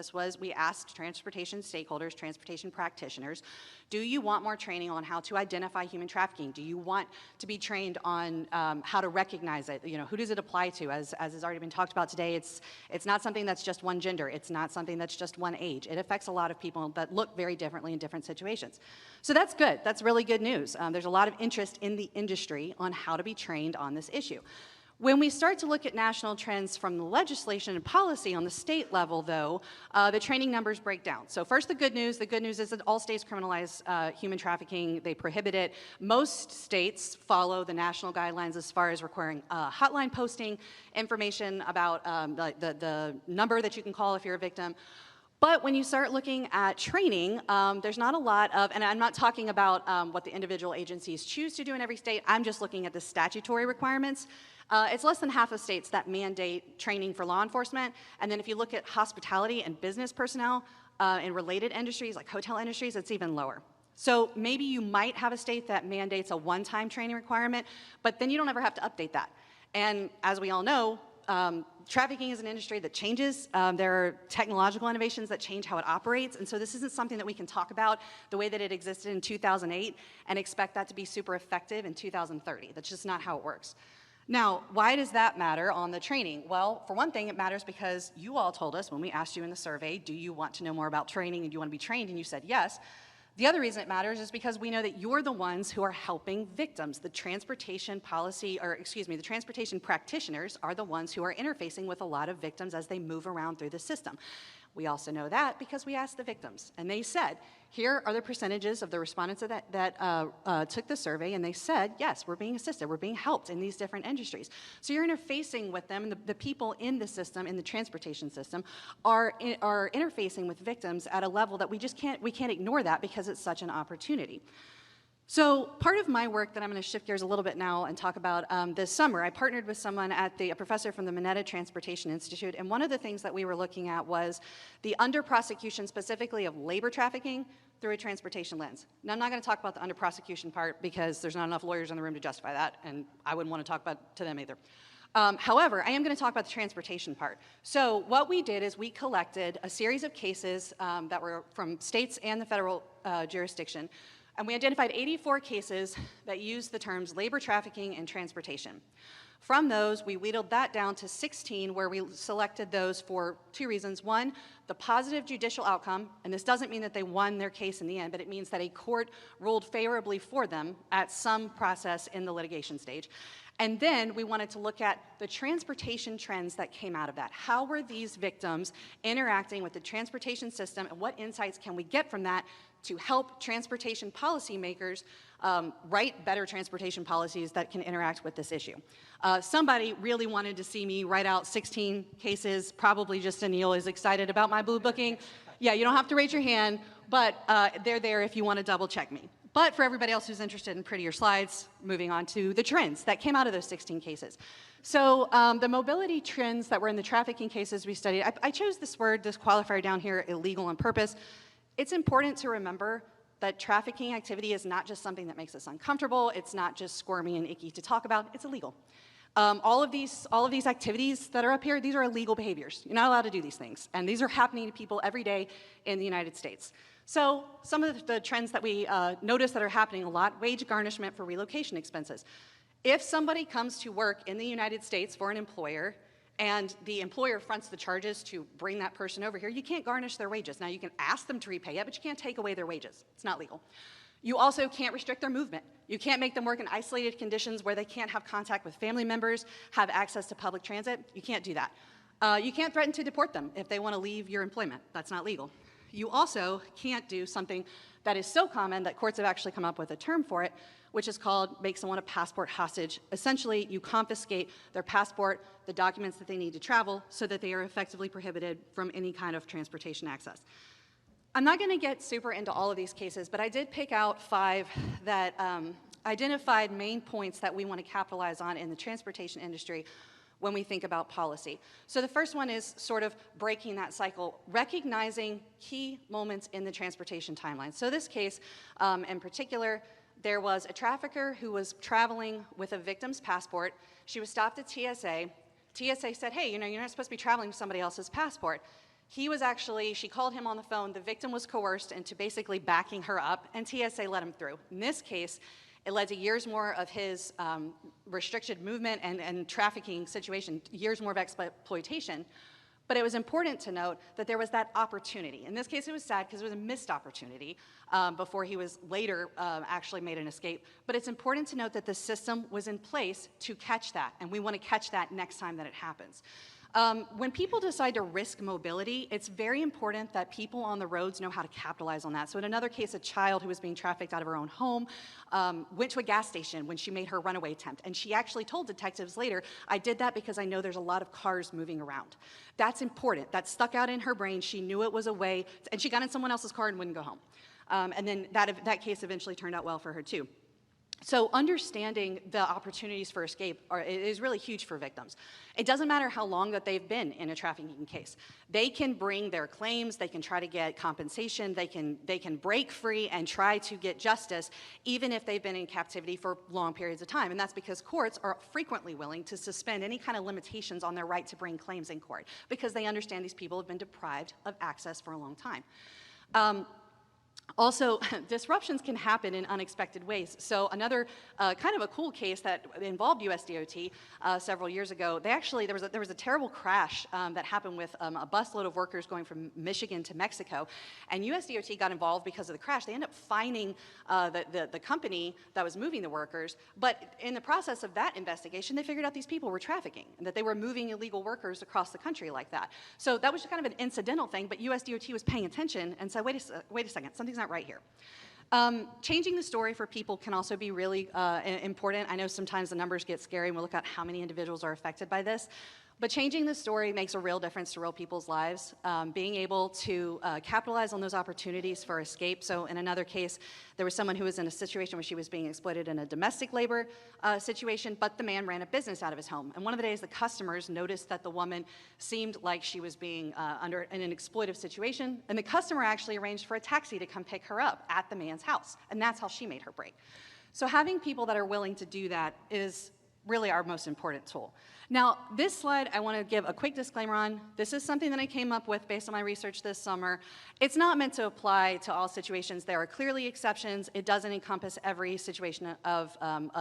We asked transportation stakeholders, transportation practitioners, do you want more training on how to identify human trafficking? Do you want to be trained on how to recognize it? You know, who does it apply to? As has already been talked about today, it's not something that's just one gender. It's not something that's just one age. It affects a lot of people that look very differently in different situations. So that's good. That's really good news. There's a lot of interest in the industry on how to be trained on this issue. When we start to look at national trends from the legislation and policy on the state level, though, the training numbers break down. So first, the good news. The good news is that all states criminalize human trafficking. They prohibit it. Most states follow the national guidelines as far as requiring hotline posting, information about the number that you can call if you're a victim. But when you start looking at training, there's not a lot of, and I'm not talking about what the individual agencies choose to do in every state, I'm just looking at the statutory requirements. It's less than half of states that mandate training for law enforcement. And then if you look at hospitality and business personnel in related industries like hotel industries, it's even lower. So maybe you might have a state that mandates a one-time training requirement, but then you don't ever have to update that. And as we all know, trafficking is an industry that changes. There are technological innovations that change how it operates, and so this isn't something that we can talk about the way that it existed in 2008 and expect that to be super effective in 2030. That's just not how it works. Now, why does that matter on the training? Well, for one thing, it matters because you all told us when we asked you in the survey, do you want to know more about training and do you want to be trained? And you said yes. The other reason it matters is because we know that you're the ones who are helping victims. The transportation the transportation practitioners are the ones who are interfacing with a lot of victims as they move around through the system. We also know that because we asked the victims, and they said, here are the percentages of the respondents that took the survey, and they said, yes, we're being assisted, we're being helped in these different industries. So you're interfacing with them, and the people in the system, in the transportation system, are interfacing with victims at a level that we can't ignore that because it's such an opportunity. So part of my work that I'm going to shift gears a little bit now and talk about this summer, I partnered with someone a professor from the Mineta Transportation Institute, and one of the things that we were looking at was the under-prosecution specifically of labor trafficking through a transportation lens. Now, I'm not going to talk about the under-prosecution part because there's not enough lawyers in the room to justify that, and I wouldn't want to talk about to them either. However, I am going to talk about the transportation part. So what we did is we collected a series of cases that were from states and the federal jurisdiction, and we identified 84 cases that used the terms labor trafficking and transportation. From those, we whittled that down to 16, where we selected those for two reasons. One, the positive judicial outcome, and this doesn't mean that they won their case in the end, but it means that a court ruled favorably for them at some process in the litigation stage. And then we wanted to look at the transportation trends that came out of that. How were these victims interacting with the transportation system, and what insights can we get from that to help transportation policymakers write better transportation policies that can interact with this issue? Somebody really wanted to see me write out 16 cases. Probably just Anil is excited about my blue booking. Yeah, you don't have to raise your hand, but they're there if you want to double check me. But for everybody else who's interested in prettier slides, moving on to the trends that came out of those 16 cases. So the mobility trends that were in the trafficking cases we studied, I chose this qualifier down here, illegal on purpose. It's important to remember that trafficking activity is not just something that makes us uncomfortable. It's not just squirmy and icky to talk about. It's illegal. All of these activities that are up here, these are illegal behaviors. You're not allowed to do these things. And these are happening to people every day in the United States. So some of the trends that we notice that are happening a lot, wage garnishment for relocation expenses. If somebody comes to work in the United States for an employer and the employer fronts the charges to bring that person over here, you can't garnish their wages. Now, you can ask them to repay it, but you can't take away their wages. It's not legal. You also can't restrict their movement. You can't make them work in isolated conditions where they can't have contact with family members, have access to public transit. You can't do that. You can't threaten to deport them if they want to leave your employment. That's not legal. You also can't do something that is so common that courts have actually come up with a term for it, which is called make someone a passport hostage. Essentially, you confiscate their passport, the documents that they need to travel, so that they are effectively prohibited from any kind of transportation access. I'm not going to get super into all of these cases, but I did pick out 5 that identified main points that we want to capitalize on in the transportation industry when we think about policy. So the first one is sort of breaking that cycle, recognizing key moments in the transportation timeline. So this case, in particular, there was a trafficker who was traveling with a victim's passport. She was stopped at TSA. TSA said, hey, you know, you're not supposed to be traveling with somebody else's passport. He was actually, she called him on the phone. The victim was coerced into basically backing her up, and TSA let him through. In this case, it led to years more of his restricted movement and trafficking situation, years more of exploitation. But it was important to note that there was that opportunity. In this case, it was sad because it was a missed opportunity before he was later actually made an escape. But it's important to note that the system was in place to catch that, and we want to catch that next time that it happens. When people decide to risk mobility, it's very important that people on the roads know how to capitalize on that. So in another case, a child who was being trafficked out of her own home went to a gas station when she made her runaway attempt. And she actually told detectives later, I did that because I know there's a lot of cars moving around. That's important. That stuck out in her brain. She knew it was a way, and she got in someone else's car and wouldn't go home. And then that case eventually turned out well for her too. So understanding the opportunities for escape is really huge for victims. It doesn't matter how long that they've been in a trafficking case. They can bring their claims, they can try to get compensation, they can break free and try to get justice, even if they've been in captivity for long periods of time. And that's because courts are frequently willing to suspend any kind of limitations on their right to bring claims in court, because they understand these people have been deprived of access for a long time. Also, disruptions can happen in unexpected ways. So another kind of a cool case that involved USDOT several years ago, there was a terrible crash that happened with a busload of workers going from Michigan to Mexico, and USDOT got involved because of the crash. They ended up fining the company that was moving the workers, but in the process of that investigation, they figured out these people were trafficking and that they were moving illegal workers across the country like that. So that was just kind of an incidental thing, but USDOT was paying attention and said, wait a second, something's not right here. Changing the story for people can also be really important. I know sometimes the numbers get scary and we'll look at how many individuals are affected by this, but changing the story makes a real difference to real people's lives. Being able to capitalize on those opportunities for escape. So in another case, there was someone who was in a situation where she was being exploited in a domestic labor situation, but the man ran a business out of his home. And one of the days, the customers noticed that the woman seemed like she was being in an exploitive situation, and the customer actually arranged for a taxi to come pick her up at the man's house, and that's how she made her break. So having people that are willing to do that is really our most important tool. Now, this slide I want to give a quick disclaimer on. This is something that I came up with based on my research this summer. It's not meant to apply to all situations. There are clearly exceptions. It doesn't encompass every situation of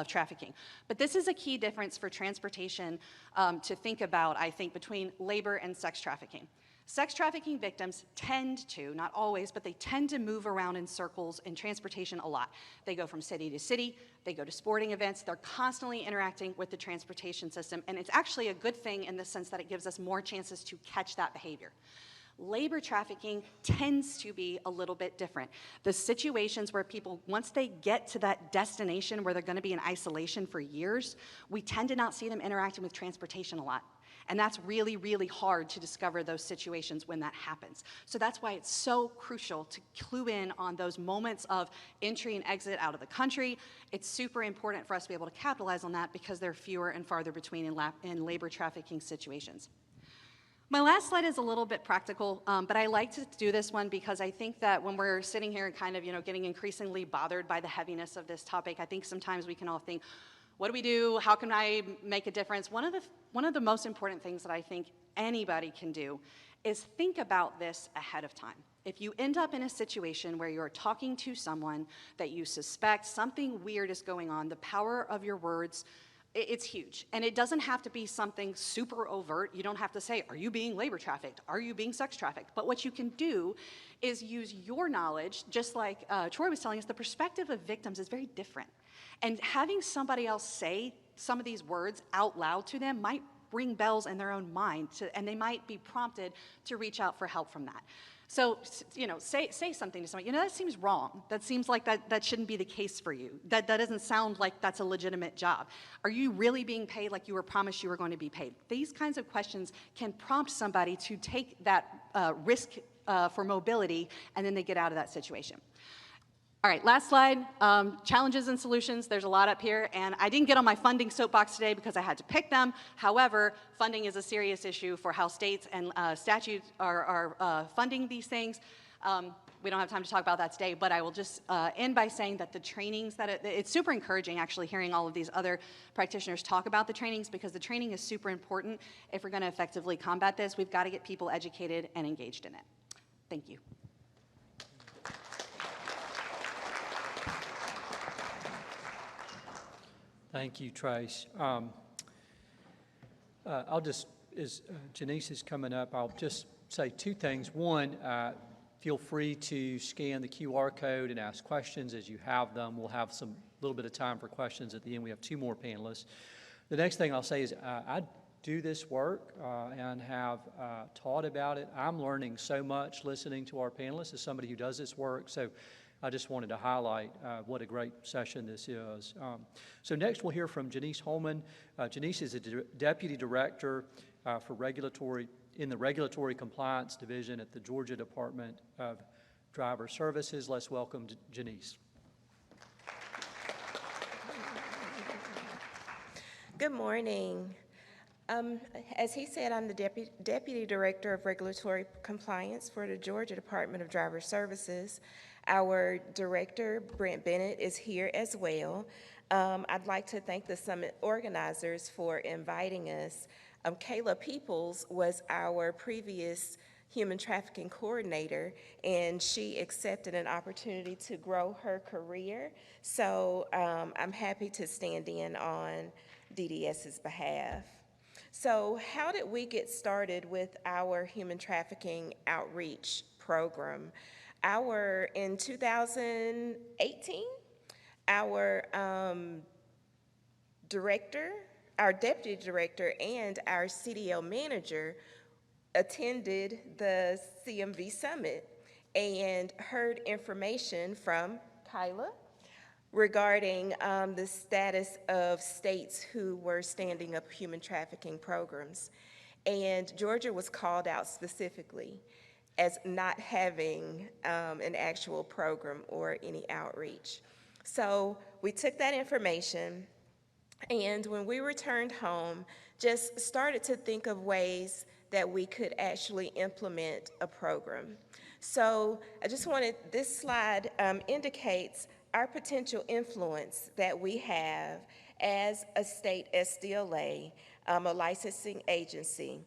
trafficking. But this is a key difference for transportation to think about, I think, between labor and sex trafficking. Sex trafficking victims tend to, not always, but they tend to move around in circles in transportation a lot. They go from city to city, they go to sporting events, they're constantly interacting with the transportation system, and it's actually a good thing in the sense that it gives us more chances to catch that behavior. Labor trafficking tends to be a little bit different. The situations where people, once they get to that destination where they're going to be in isolation for years, we tend to not see them interacting with transportation a lot. And that's really, really hard to discover those situations when that happens. So that's why it's so crucial to clue in on those moments of entry and exit out of the country. It's super important for us to be able to capitalize on that because they're fewer and farther between in labor trafficking situations. My last slide is a little bit practical, but I like to do this one because I think that when we're sitting here kind of, getting increasingly bothered by the heaviness of this topic, I think sometimes we can all think, what do we do? How can I make a difference? One of the most important things that I think anybody can do is think about this ahead of time. If you end up in a situation where you're talking to someone that you suspect something weird is going on, the power of your words, it's huge. And it doesn't have to be something super overt. You don't have to say, are you being labor trafficked? Are you being sex trafficked? But what you can do is use your knowledge, just like Troy was telling us, the perspective of victims is very different. And having somebody else say some of these words out loud to them might ring bells in their own mind, and they might be prompted to reach out for help from that. So, say something to somebody. That seems wrong. That seems like that shouldn't be the case for you. That doesn't sound like that's a legitimate job. Are you really being paid like you were promised you were going to be paid? These kinds of questions can prompt somebody to take that risk for mobility, and then they get out of that situation. All right, last slide, challenges and solutions. There's a lot up here, and I didn't get on my funding soapbox today because I had to pick them. However, funding is a serious issue for how states and statutes are funding these things. We don't have time to talk about that today, but I will just end by saying that the trainings it's super encouraging actually hearing all of these other practitioners talk about the trainings, because the training is super important if we're going to effectively combat this. We've got to get people educated and engaged in it. Thank you. Thank you, Trayce. As Juenesse is coming up, I'll just say two things. One, feel free to scan the QR code and ask questions as you have them. We'll have a little bit of time for questions at the end. We have two more panelists. The next thing I'll say is I do this work and have taught about it. I'm learning so much listening to our panelists as somebody who does this work. So I just wanted to highlight what a great session this is. So next we'll hear from Juenesse Holman. Juenesse is a Deputy Director in the Regulatory Compliance Division at the Georgia Department of Driver Services. Let's welcome Juenesse. Good morning. As he said, I'm the Deputy Director of Regulatory Compliance for the Georgia Department of Driver Services. Our Director, Brent Bennett, is here as well. I'd like to thank the summit organizers for inviting us. Kylla Peoples was our previous human trafficking coordinator, and she accepted an opportunity to grow her career. So I'm happy to stand in on DDS's behalf. So how did we get started with our human trafficking outreach program? In 2018, our deputy director and our CDL manager attended the CMV summit and heard information from Kylla regarding the status of states who were standing up human trafficking programs. And Georgia was called out specifically as not having an actual program or any outreach. So we took that information, and when we returned home, just started to think of ways that we could actually implement a program. So I just wanted, this slide indicates our potential influence that we have as a state SDLA, a licensing agency.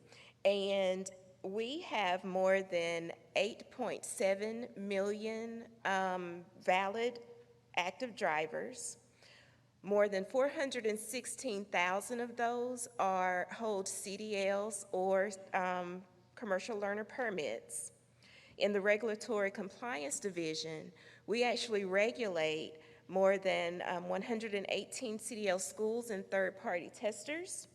And we have more than 8.7 million valid active drivers. More than 416,000 of those hold CDLs or commercial learner permits. In the Regulatory Compliance Division, we actually regulate more than 118 CDL schools and third-party testers,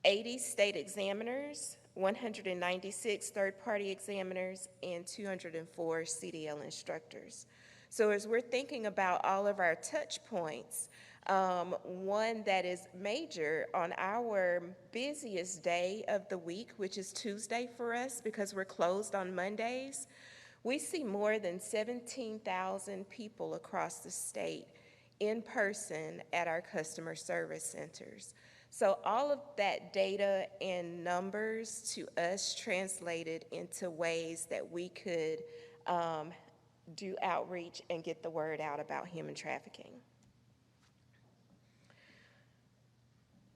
80 state examiners, 196 third-party examiners, and 204 CDL instructors. So as we're thinking about all of our touch points, one that is major on our busiest day of the week, which is Tuesday for us because we're closed on Mondays, we see more than 17,000 people across the state in person at our customer service centers. So all of that data and numbers to us translated into ways that we could do outreach and get the word out about human trafficking.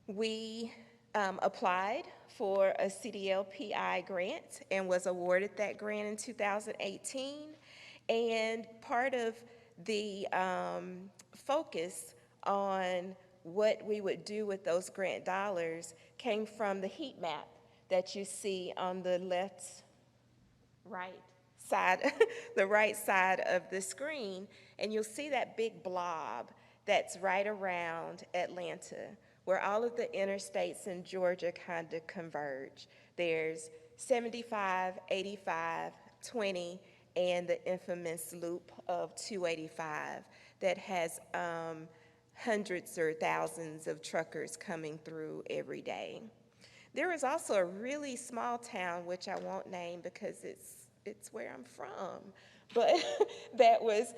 We applied for a CDL PI grant and was awarded that grant in 2018. And part of the focus on what we would do with those grant dollars came from the heat map that you see on the right side of the screen. And you'll see that big blob that's right around Atlanta, where all of the interstates in Georgia kind of converge. There's 75, 85, 20, and the infamous loop of 285 that has hundreds or thousands of truckers coming through every day. There is also a really small town, which I won't name because it's it's where I'm from. But that was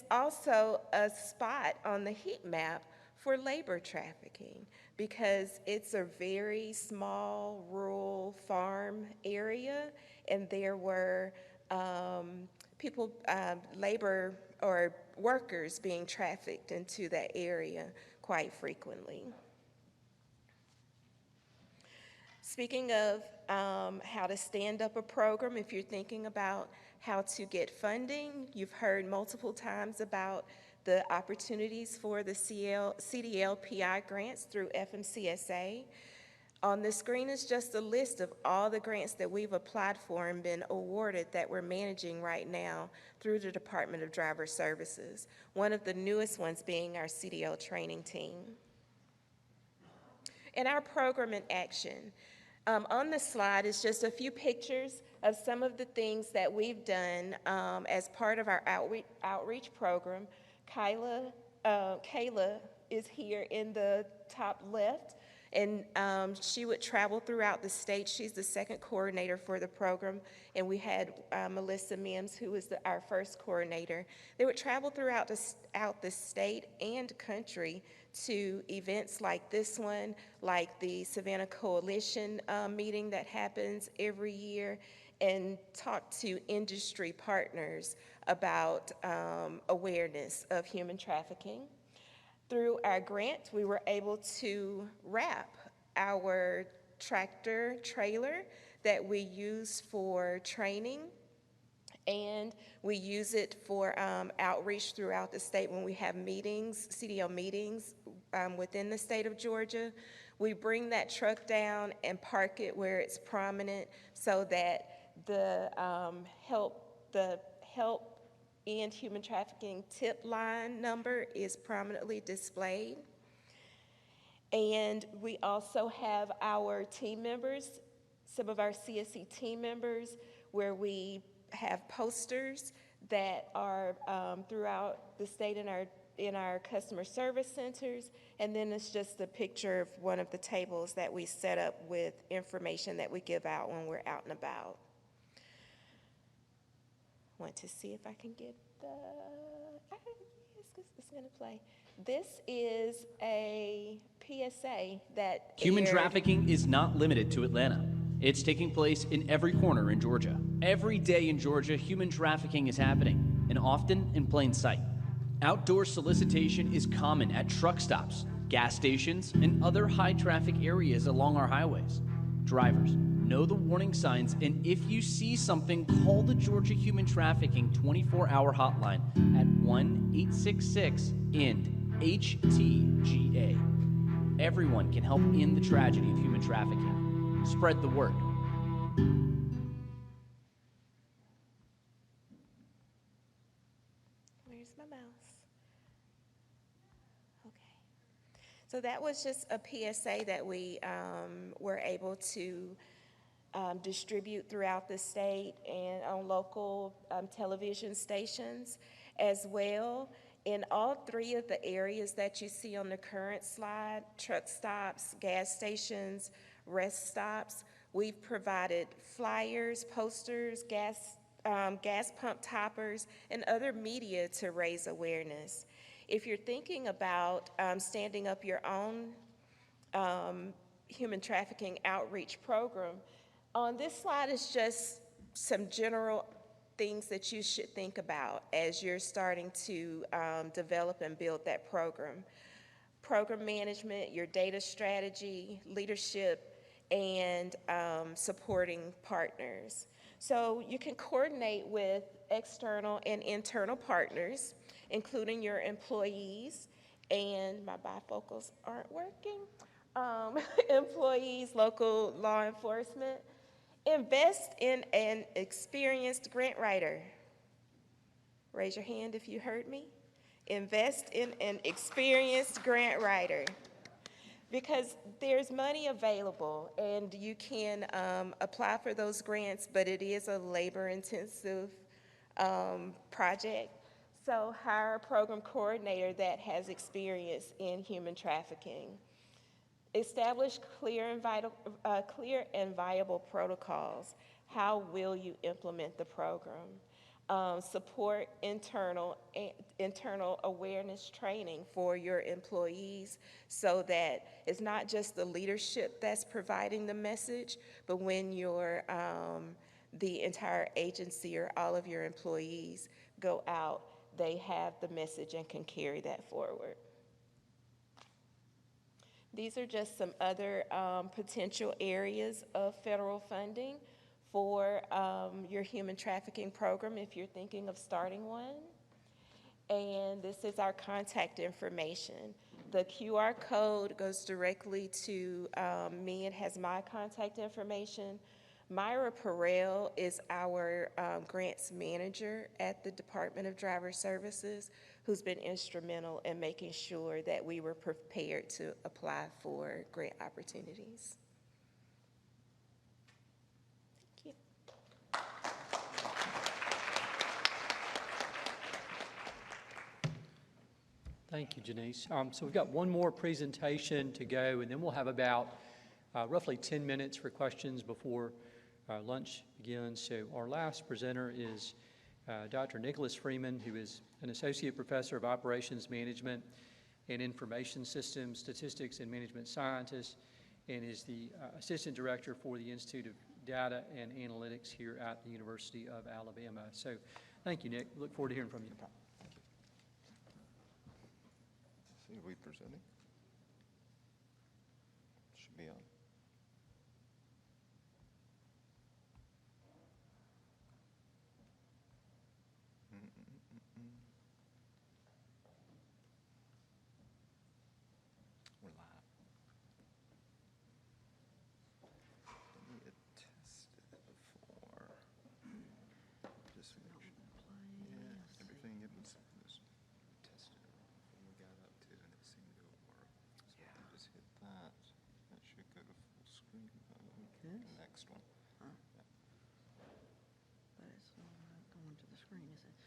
also a spot on the heat map for labor trafficking, because it's a very small rural farm area, and there were people, labor or workers being trafficked into that area quite frequently. Speaking of how to stand up a program, if you're thinking about how to get funding, you've heard multiple times about the opportunities for the CDL PI grants through FMCSA. On the screen is just a list of all the grants that we've applied for and been awarded that we're managing right now through the Department of Driver Services, one of the newest ones being our CDL training team. And our program in action. On the slide is just a few pictures of some of the things that we've done as part of our outreach program. Kylla is here in the top left, and she would travel throughout the state. She's the second coordinator for the program, and we had Melissa Mims, who was our first coordinator. They would travel throughout the state and country to events like this one, like the Savannah Coalition meeting that happens every year, and talk to industry partners about awareness of human trafficking. Through our grant, we were able to wrap our tractor trailer that we use for training, and we use it for outreach throughout the state when we have meetings, CDL meetings within the state of Georgia. We bring that truck down and park it where it's prominent so that the help and human trafficking tip line number is prominently displayed. And we also have our team members, some of our CSC team members, where we have posters that are throughout the state in our customer service centers, and then it's just a picture of one of the tables that we set up with information that we give out when we're out and about. Want to see if I can get it's going to play. This is a PSA that Human aired. trafficking is not limited to Atlanta. It's taking place in every corner in Georgia. Every day in Georgia, human trafficking is happening, and often in plain sight. Outdoor solicitation is common at truck stops, gas stations, and other high-traffic areas along our highways. Drivers, know the warning signs, and if you see something, call the Georgia Human Trafficking 24-hour hotline at 1-866-END-HTGA. Everyone can help end the tragedy of human trafficking. Spread the word. Where's my mouse? Okay. So that was just a PSA that we were able to distribute throughout the state and on local television stations as well. In all three of the areas that you see on the current slide, truck stops, gas stations, rest stops, we've provided flyers, posters, gas pump toppers, and other media to raise awareness. If you're thinking about standing up your own human trafficking outreach program, on this slide is just some general things that you should think about as you're starting to develop and build that program. Program management, your data strategy, leadership, and supporting partners. So you can coordinate with external and internal partners, including your employees, and my bifocals aren't working, employees, local law enforcement. Invest in an experienced grant writer. Raise your hand if you heard me. Invest in an experienced grant writer, because there's money available and you can apply for those grants, but it is a labor-intensive project. So hire a program coordinator that has experience in human trafficking. Establish clear and viable protocols. How will you implement the program? Support internal awareness training for your employees so that it's not just the leadership that's providing the message, but when the entire agency or all of your employees go out, they have the message and can carry that forward. These are just some other potential areas of federal funding for your human trafficking program if you're thinking of starting one. And this is our contact information. The QR code goes directly to me. It has my contact information. Myra Perel is our grants manager at the Department of Driver Services, who's been instrumental in making sure that we were prepared to apply for grant opportunities. Thank you. Thank you, Juenesse. So we've got one more presentation to go, and then we'll have about roughly 10 minutes for questions before lunch begins. So our last presenter is Dr. Nicholas Freeman, who is an associate professor of operations management and information systems, statistics, and management scientist, and is the assistant director for the Institute of Data and Analytics here at the University of Alabama. So thank you, Nick. Look forward to hearing from you. See, are we presenting? Should be on. We're live. Let me test it before. Just make sure. Yeah, everything it was tested before we got up to, and it seemed to work. So if I just hit that, that should go to full screen. The next one. Yeah. But it's not going to the screen, is it?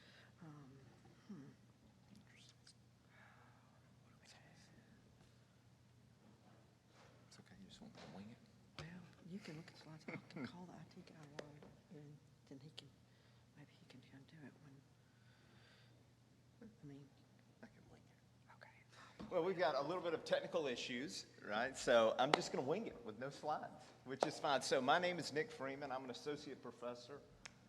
It's okay, you just want to wing it? Well, you can look at slides. I can call the IT guy while and then he can, maybe he can kind of do it when, I can wing it. Okay. Well, we've got a little bit of technical issues, right? So I'm just going to wing it with no slides, which is fine. So my name is Nick Freeman. I'm an associate professor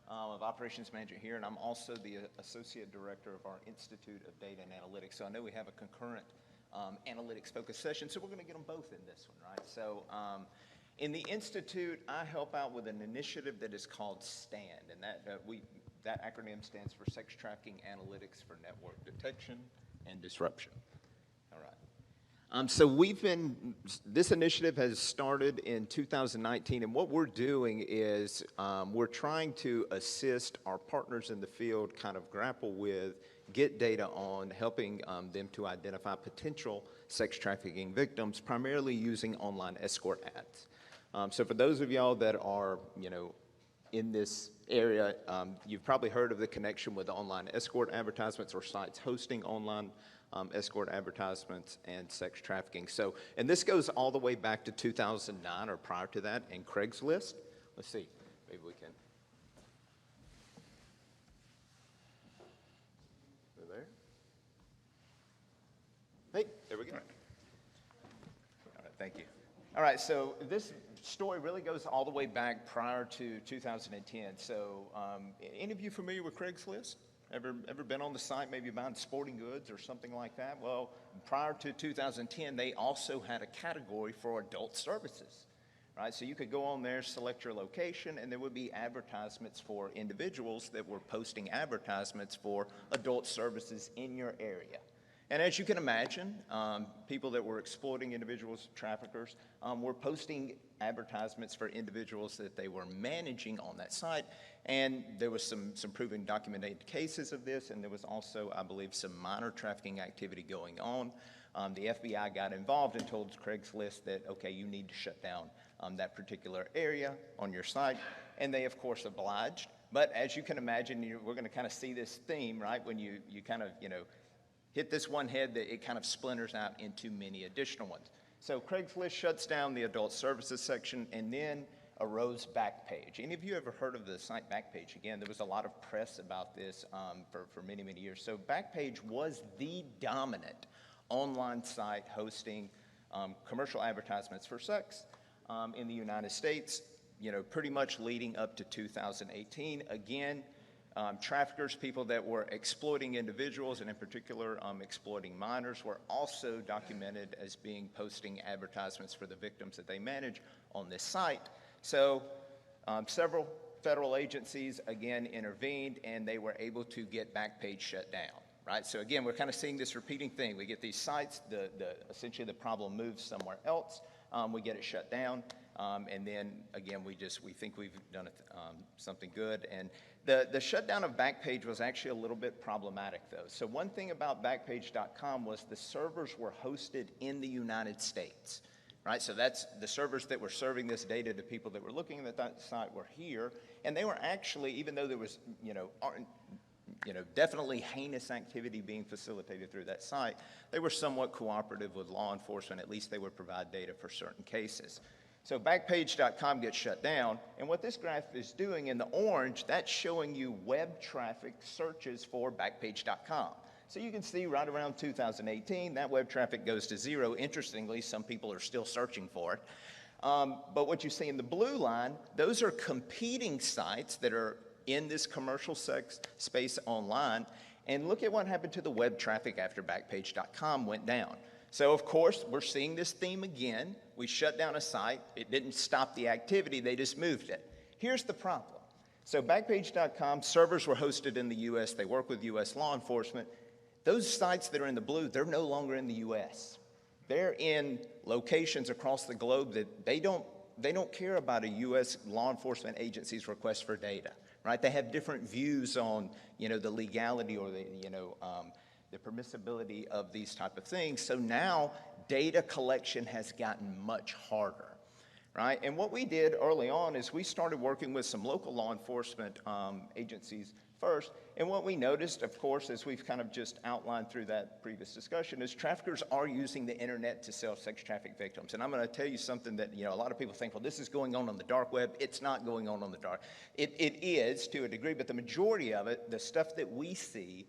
of operations management here, and I'm also the associate director of our Institute of Data and Analytics. So I know we have a concurrent analytics focused session, so we're going to get them both in this one, right? So in the Institute, I help out with an initiative that is called STAND, and that acronym stands for Sex Trafficking Analytics for Network Detection and Disruption. All right. So this initiative has started in 2019, and what we're doing is we're trying to assist our partners in the field kind of grapple with, get data on, helping them to identify potential sex trafficking victims, primarily using online escort ads. So for those of y'all that are, in this area, you've probably heard of the connection with online escort advertisements or sites hosting online escort advertisements and sex trafficking. So, and this goes all the way back to 2009 or prior to that in Craigslist. Let's see, maybe we can. They're there? Hey, there we go. All right, thank you. All right, so this story really goes all the way back prior to 2010. So any of you familiar with Craigslist? Ever been on the site, maybe buying sporting goods or something like that? Well, prior to 2010, they also had a category for adult services, right? So you could go on there, select your location, and there would be advertisements for individuals that were posting advertisements for adult services in your area. And as you can imagine, people that were exploiting individuals, traffickers, were posting advertisements for individuals that they were managing on that site. And there was some proven documented cases of this, and there was also, I believe, some minor trafficking activity going on. The FBI got involved and told Craigslist that, okay, you need to shut down that particular area on your site. And they, of course, obliged. But as you can imagine, we're going to kind of see this theme, right, when you kind of, hit this one head, that it kind of splinters out into many additional ones. So Craigslist shuts down the adult services section, and then arose Backpage. Any of you ever heard of the site Backpage? Again, there was a lot of press about this for many, many years. So Backpage was the dominant online site hosting commercial advertisements for sex in the United States, pretty much leading up to 2018. Again, traffickers, people that were exploiting individuals, and in particular exploiting minors, were also documented as posting advertisements for the victims that they manage on this site. So several federal agencies, again, intervened, and they were able to get Backpage shut down, right? So again, we're kind of seeing this repeating thing. We get these sites, essentially the problem moves somewhere else, we get it shut down, and then, again, we think we've done something good. And the shutdown of Backpage was actually a little bit problematic, though. So one thing about Backpage.com was the servers were hosted in the United States. Right, so that's the servers that were serving this data to people that were looking at that site were here, and they were actually, even though there was, definitely heinous activity being facilitated through that site, they were somewhat cooperative with law enforcement. At least they would provide data for certain cases. So Backpage.com gets shut down, and what this graph is doing in the orange, that's showing you web traffic searches for Backpage.com. So you can see right around 2018, that web traffic goes to zero. Interestingly, some people are still searching for it. But what you see in the blue line, those are competing sites that are in this commercial sex space online. And look at what happened to the web traffic after Backpage.com went down. So of course, we're seeing this theme again. We shut down a site. It didn't stop the activity, they just moved it. Here's the problem. So Backpage.com, servers were hosted in the US. They work with US law enforcement. Those sites that are in the blue, they're no longer in the US. They're in locations across the globe that they don't care about a US law enforcement agency's request for data, right? They have different views on, the legality or the permissibility of these type of things. So now data collection has gotten much harder, right? And what we did early on is we started working with some local law enforcement agencies first. And what we noticed, of course, as we've kind of just outlined through that previous discussion, is traffickers are using the internet to sell sex trafficked victims. And I'm going to tell you something that, a lot of people think, well, this is going on the dark web. It's not going on the dark. It is to a degree, but the majority of it, the stuff that we see,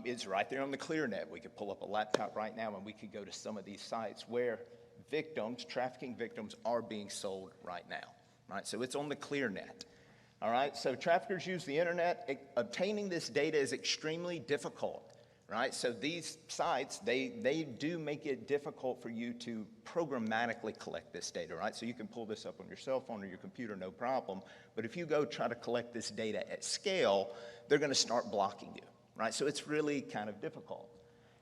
is right there on the ClearNet. We could pull up a laptop right now and we could go to some of these sites where trafficking victims are being sold right now, right? So it's on the ClearNet. All right, so traffickers use the internet. Obtaining this data is extremely difficult, right? So these sites, they do make it difficult for you to programmatically collect this data, right? So you can pull this up on your cell phone or your computer, no problem. But if you go try to collect this data at scale, they're going to start blocking you, right? So it's really kind of difficult.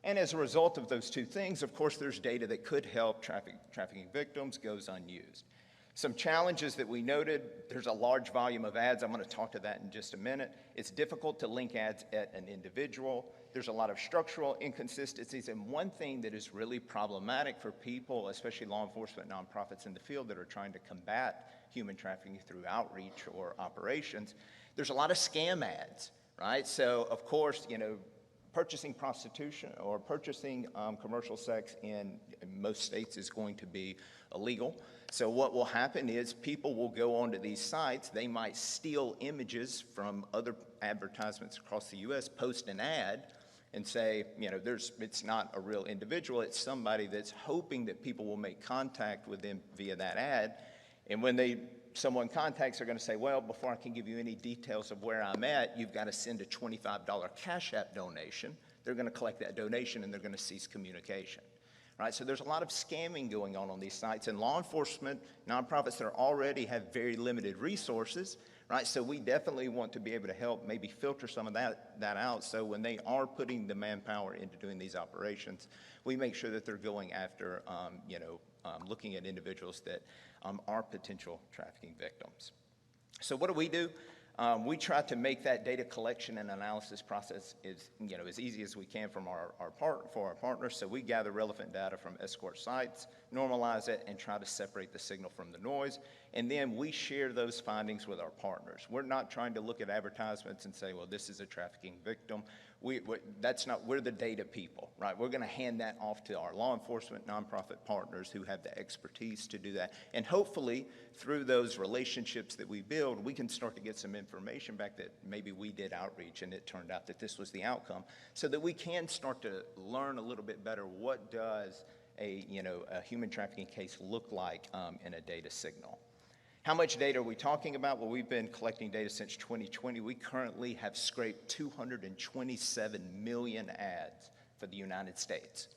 And as a result of those two things, of course, there's data that could help trafficking victims goes unused. Some challenges that we noted, there's a large volume of ads. I'm going to talk to that in just a minute. It's difficult to link ads at an individual. There's a lot of structural inconsistencies. And one thing that is really problematic for people, especially law enforcement nonprofits in the field that are trying to combat human trafficking through outreach or operations, there's a lot of scam ads, right? So, of course, purchasing prostitution or purchasing commercial sex in most states is going to be illegal. So what will happen is people will go onto these sites. They might steal images from other advertisements across the U.S., post an ad, and say, it's not a real individual. It's somebody that's hoping that people will make contact with them via that ad. And when someone contacts, they're going to say, well, before I can give you any details of where I'm at, you've got to send a $25 Cash App donation. They're going to collect that donation, and they're going to cease communication. Right? So there's a lot of scamming going on these sites, and law enforcement nonprofits that already have very limited resources, right? So we definitely want to be able to help maybe filter some of that out, so when they are putting the manpower into doing these operations, we make sure that they're going after, looking at individuals that are potential trafficking victims. So what do? We try to make that data collection and analysis process as easy as we can for our partners. So we gather relevant data from escort sites, normalize it, and try to separate the signal from the noise. And then we share those findings with our partners. We're not trying to look at advertisements and say, well, this is a trafficking victim. We're the data people, right? We're going to hand that off to our law enforcement, nonprofit partners who have the expertise to do that. And hopefully, through those relationships that we build, we can start to get some information back that maybe we did outreach and it turned out that this was the outcome, so that we can start to learn a little bit better what does a human trafficking case look like in a data signal. How much data are we talking about? Well, we've been collecting data since 2020. We currently have scraped 227 million ads for the United States.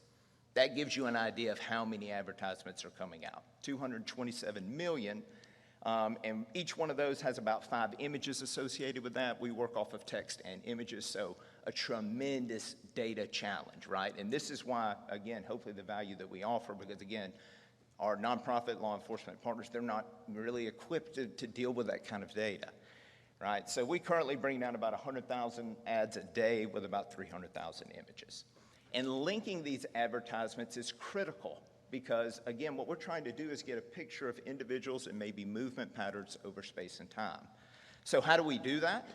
That gives you an idea of how many advertisements are coming out. 227 million, and each one of those has about 5 images associated with that. We work off of text and images, so a tremendous data challenge, right? And this is why, again, hopefully the value that we offer, because again, our nonprofit law enforcement partners, they're not really equipped to deal with that kind of data, right? So we currently bring down about 100,000 ads a day with about 300,000 images. And linking these advertisements is critical because, again, what we're trying to do is get a picture of individuals and maybe movement patterns over space and time. So how do we do that?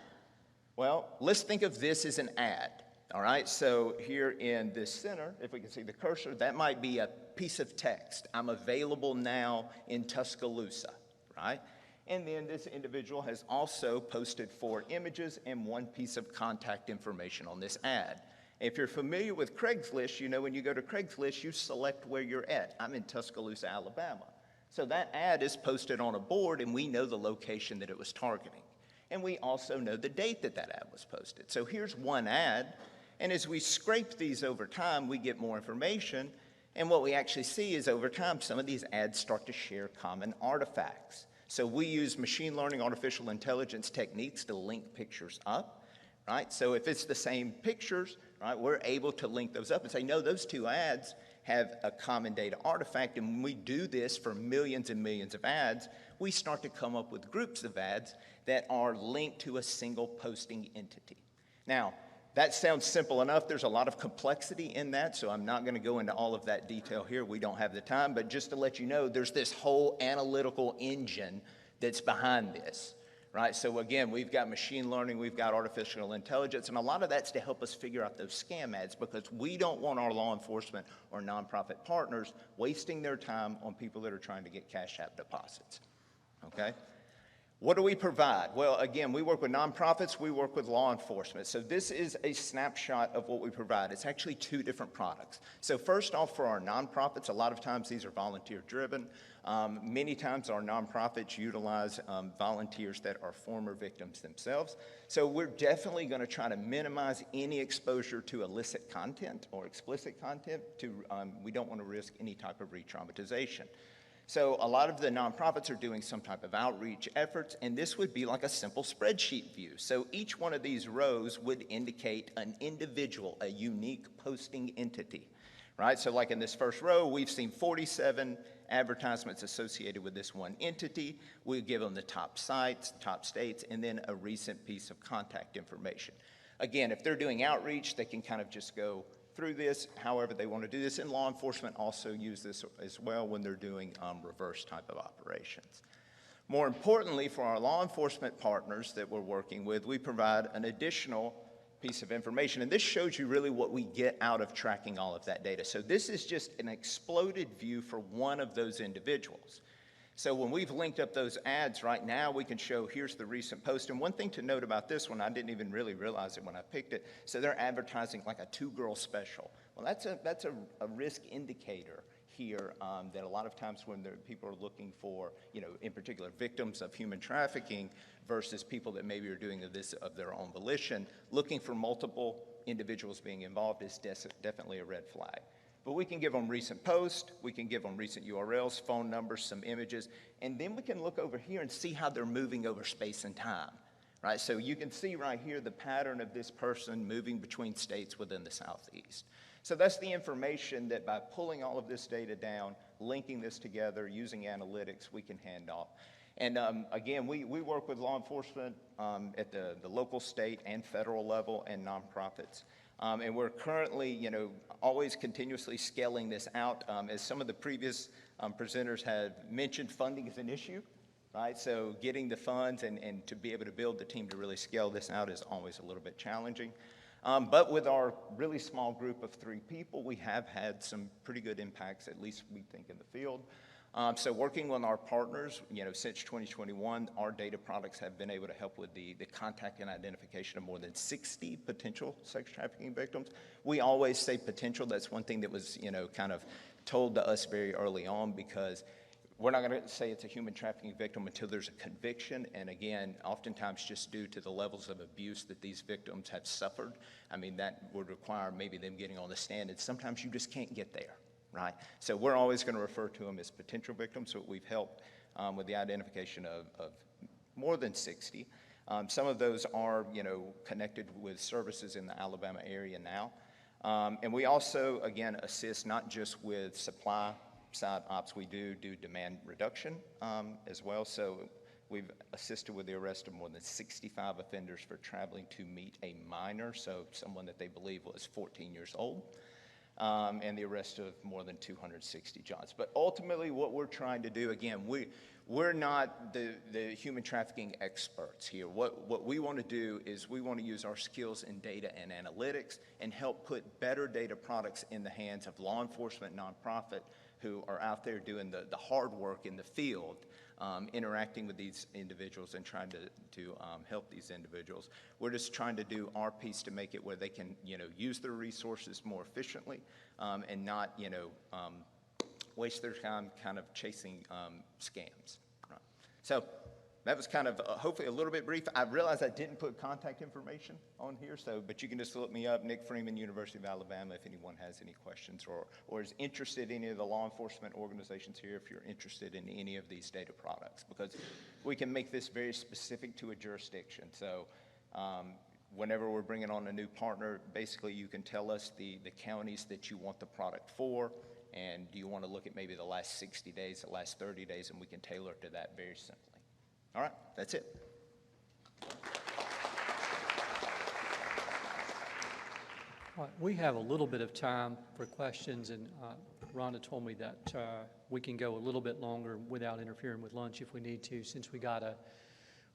Well, let's think of this as an ad. All right, so here in this center, if we can see the cursor, that might be a piece of text. I'm available now in Tuscaloosa, right? And then this individual has also posted 4 images and 1 piece of contact information on this ad. If you're familiar with Craigslist, you know when you go to Craigslist, you select where you're at. I'm in Tuscaloosa, Alabama. So that ad is posted on a board, and we know the location that it was targeting. And we also know the date that that ad was posted. So here's one ad. And as we scrape these over time, we get more information. And what we actually see is over time, some of these ads start to share common artifacts. So we use machine learning, artificial intelligence techniques to link pictures up, right? So if it's the same pictures, right, we're able to link those up and say, no, those 2 ads have a common data artifact. And when we do this for millions and millions of ads, we start to come up with groups of ads that are linked to a single posting entity. Now, that sounds simple enough. There's a lot of complexity in that, so I'm not going to go into all of that detail here. We don't have the time, but just to let you know, there's this whole analytical engine that's behind this, right? So again, we've got machine learning, we've got artificial intelligence, and a lot of that's to help us figure out those scam ads because we don't want our law enforcement or nonprofit partners wasting their time on people that are trying to get Cash App deposits, okay? What do we provide? Well, again, we work with nonprofits, we work with law enforcement. So this is a snapshot of what we provide. It's actually 2 different products. So first off, for our nonprofits, a lot of times these are volunteer driven. Many times our nonprofits utilize volunteers that are former victims themselves. So we're definitely going to try to minimize any exposure to illicit content or explicit content. We don't want to risk any type of re-traumatization. So a lot of the nonprofits are doing some type of outreach efforts, and this would be like a simple spreadsheet view. So each one of these rows would indicate an individual, a unique posting entity, right? So like in this first row, we've seen 47 advertisements associated with this one entity. We give them the top sites, top states, and then a recent piece of contact information. Again, if they're doing outreach, they can kind of just go through this however they want to do this, and law enforcement also use this as well when they're doing reverse type of operations. More importantly, for our law enforcement partners that we're working with, we provide an additional piece of information, and this shows you really what we get out of tracking all of that data. So this is just an exploded view for one of those individuals. So when we've linked up those ads right now, we can show here's the recent post. And one thing to note about this one, I didn't even really realize it when I picked it. So they're advertising like a 2-girl special. Well, that's a risk indicator here that a lot of times when people are looking for, in particular victims of human trafficking versus people that maybe are doing this of their own volition, looking for multiple individuals being involved is definitely a red flag. But we can give them recent posts, we can give them recent URLs, phone numbers, some images, and then we can look over here and see how they're moving over space and time, right? So you can see right here the pattern of this person moving between states within the Southeast. So that's the information that by pulling all of this data down, linking this together, using analytics, we can hand off. And again, we work with law enforcement at the local, state, and federal level and nonprofits. And we're currently, always continuously scaling this out. As some of the previous presenters have mentioned, funding is an issue, right? So getting the funds and to be able to build the team to really scale this out is always a little bit challenging. But with our really small group of 3 people, we have had some pretty good impacts, at least we think, in the field. So working with our partners, since 2021, our data products have been able to help with the contact and identification of more than 60 potential sex trafficking victims. We always say potential. That's one thing that was, kind of told to us very early on, because we're not going to say it's a human trafficking victim until there's a conviction. And again, oftentimes just due to the levels of abuse that these victims have suffered, I mean, that would require maybe them getting on the stand. And sometimes you just can't get there, right? So we're always going to refer to them as potential victims. So we've helped with the identification of more than 60. Some of those are, connected with services in the Alabama area now. And we also, again, assist not just with supply side ops, we do demand reduction as well. So we've assisted with the arrest of more than 65 offenders for traveling to meet a minor, so someone that they believe was 14 years old, and the arrest of more than 260 Johns. But ultimately what we're trying to do, again, we're not the human trafficking experts here. What we want to do is we want to use our skills in data and analytics and help put better data products in the hands of law enforcement, nonprofit, who are out there doing the hard work in the field, interacting with these individuals and trying to help these individuals. We're just trying to do our piece to make it where they can, use their resources more efficiently and not, waste their time kind of chasing scams. Right. So that was kind of hopefully a little bit brief. I realized I didn't put contact information on here, but you can just look me up, Nick Freeman, University of Alabama, if anyone has any questions or is interested in any of the law enforcement organizations here, if you're interested in any of these data products, because we can make this very specific to a jurisdiction. So whenever we're bringing on a new partner, basically you can tell us the counties that you want the product for, and do you want to look at maybe the last 60 days, the last 30 days, and we can tailor it to that very simply. All right, that's it. All right, we have a little bit of time for questions, and Rhonda told me that we can go a little bit longer without interfering with lunch if we need to, since we got a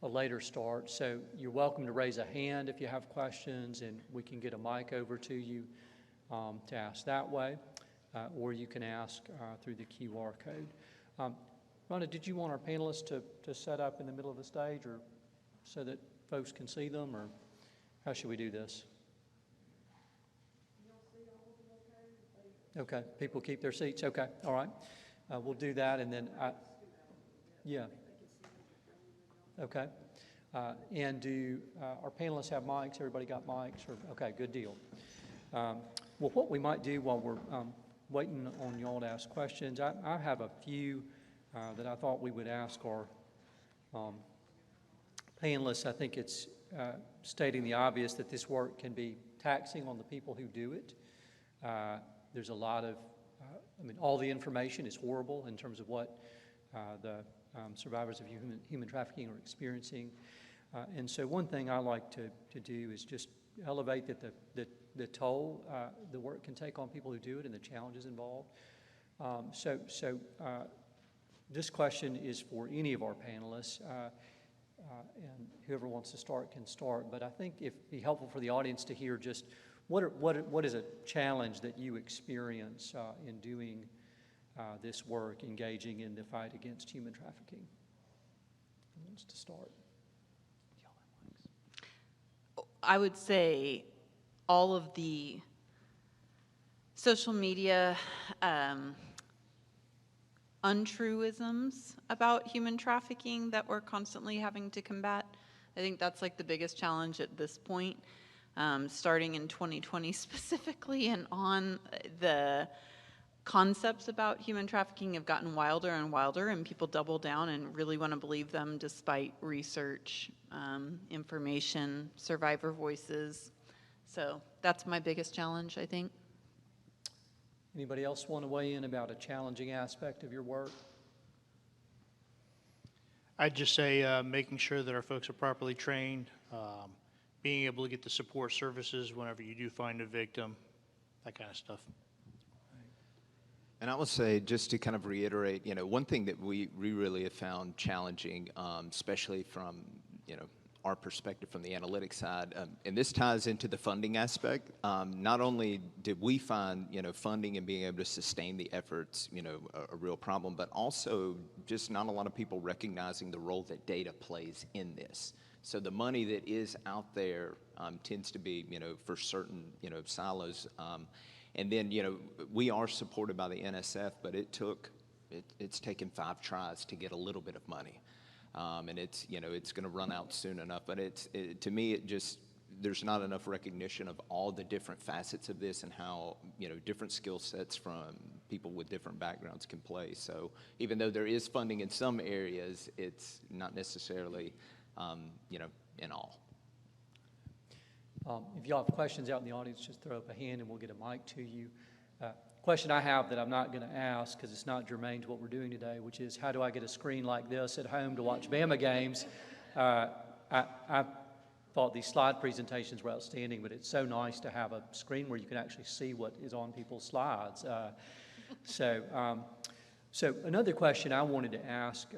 later start. So you're welcome to raise a hand if you have questions, and we can get a mic over to you to ask that way, or you can ask through the QR code. Rhonda, did you want our panelists to set up in the middle of the stage, or so that folks can see them, or how should we do this? Okay, people keep their seats. Okay, all right. We'll do that, and then, yeah. Okay. And do our panelists have mics? Everybody got mics? Or, okay, good deal. Well, what we might do while we're waiting on y'all to ask questions, I have a few that I thought we would ask our panelists. I think it's stating the obvious that this work can be taxing on the people who do it. There's a lot of, all the information is horrible in terms of what the survivors of human trafficking are experiencing. And so one thing I like to do is just elevate the toll the work can take on people who do it and the challenges involved. So this question is for any of our panelists, and whoever wants to start can start. But I think it'd be helpful for the audience to hear just what is a challenge that you experience in doing this work, engaging in the fight against human trafficking. Who wants to start? I would say all of the social media untruisms about human trafficking that we're constantly having to combat. I think that's like the biggest challenge at this point, starting in 2020 specifically, and on the concepts about human trafficking have gotten wilder and wilder, and people double down and really want to believe them despite research, information, survivor voices. So that's my biggest challenge, I think. Anybody else want to weigh in about a challenging aspect of your work? I'd just say making sure that our folks are properly trained, being able to get the support services whenever you do find a victim, that kind of stuff. And I would say, just to kind of reiterate, one thing that we really have found challenging, especially from, our perspective from the analytics side, and this ties into the funding aspect. Not only did we find, funding and being able to sustain the efforts, a real problem, but also just not a lot of people recognizing the role that data plays in this. So the money that is out there tends to be, for certain, silos. And then, we are supported by the NSF, but it's taken 5 tries to get a little bit of money. And it's going to run out soon enough. But to me, there's not enough recognition of all the different facets of this and how, different skill sets from people with different backgrounds can play. So even though there is funding in some areas, it's not necessarily, in all. If y'all have questions out in the audience, just throw up a hand and we'll get a mic to you. Question I have that I'm not going to ask because it's not germane to what we're doing today, which is how do I get a screen like this at home to watch Bama games? I thought these slide presentations were outstanding, but it's so nice to have a screen where you can actually see what is on people's slides. So another question I wanted to ask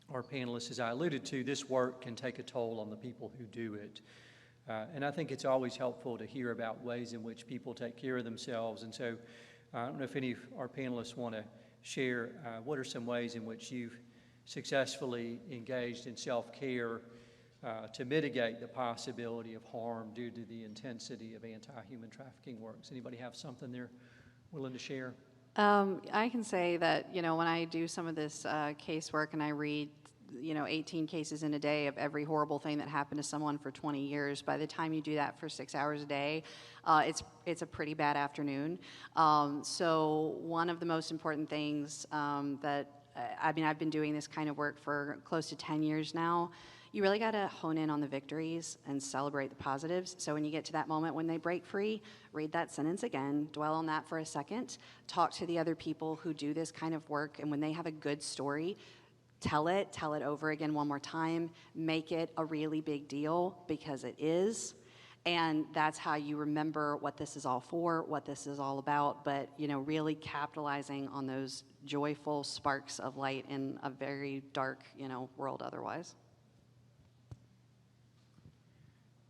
our panelists, as I alluded to, this work can take a toll on the people who do it. And I think it's always helpful to hear about ways in which people take care of themselves. And so I don't know if any of our panelists want to share what are some ways in which you've successfully engaged in self-care to mitigate the possibility of harm due to the intensity of anti-human trafficking work. Does anybody have something they're willing to share? I can say that, when I do some of this casework and I read 18 cases in a day of every horrible thing that happened to someone for 20 years. By the time you do that for 6 hours a day, it's a pretty bad afternoon. So one of the most important things that, I've been doing this kind of work for close to 10 years now. You really got to hone in on the victories and celebrate the positives. So when you get to that moment when they break free, read that sentence again, dwell on that for a second, talk to the other people who do this kind of work, and when they have a good story, tell it over again one more time, make it a really big deal, because it is. And that's how you remember what this is all for, what this is all about, but really capitalizing on those joyful sparks of light in a very dark, world otherwise.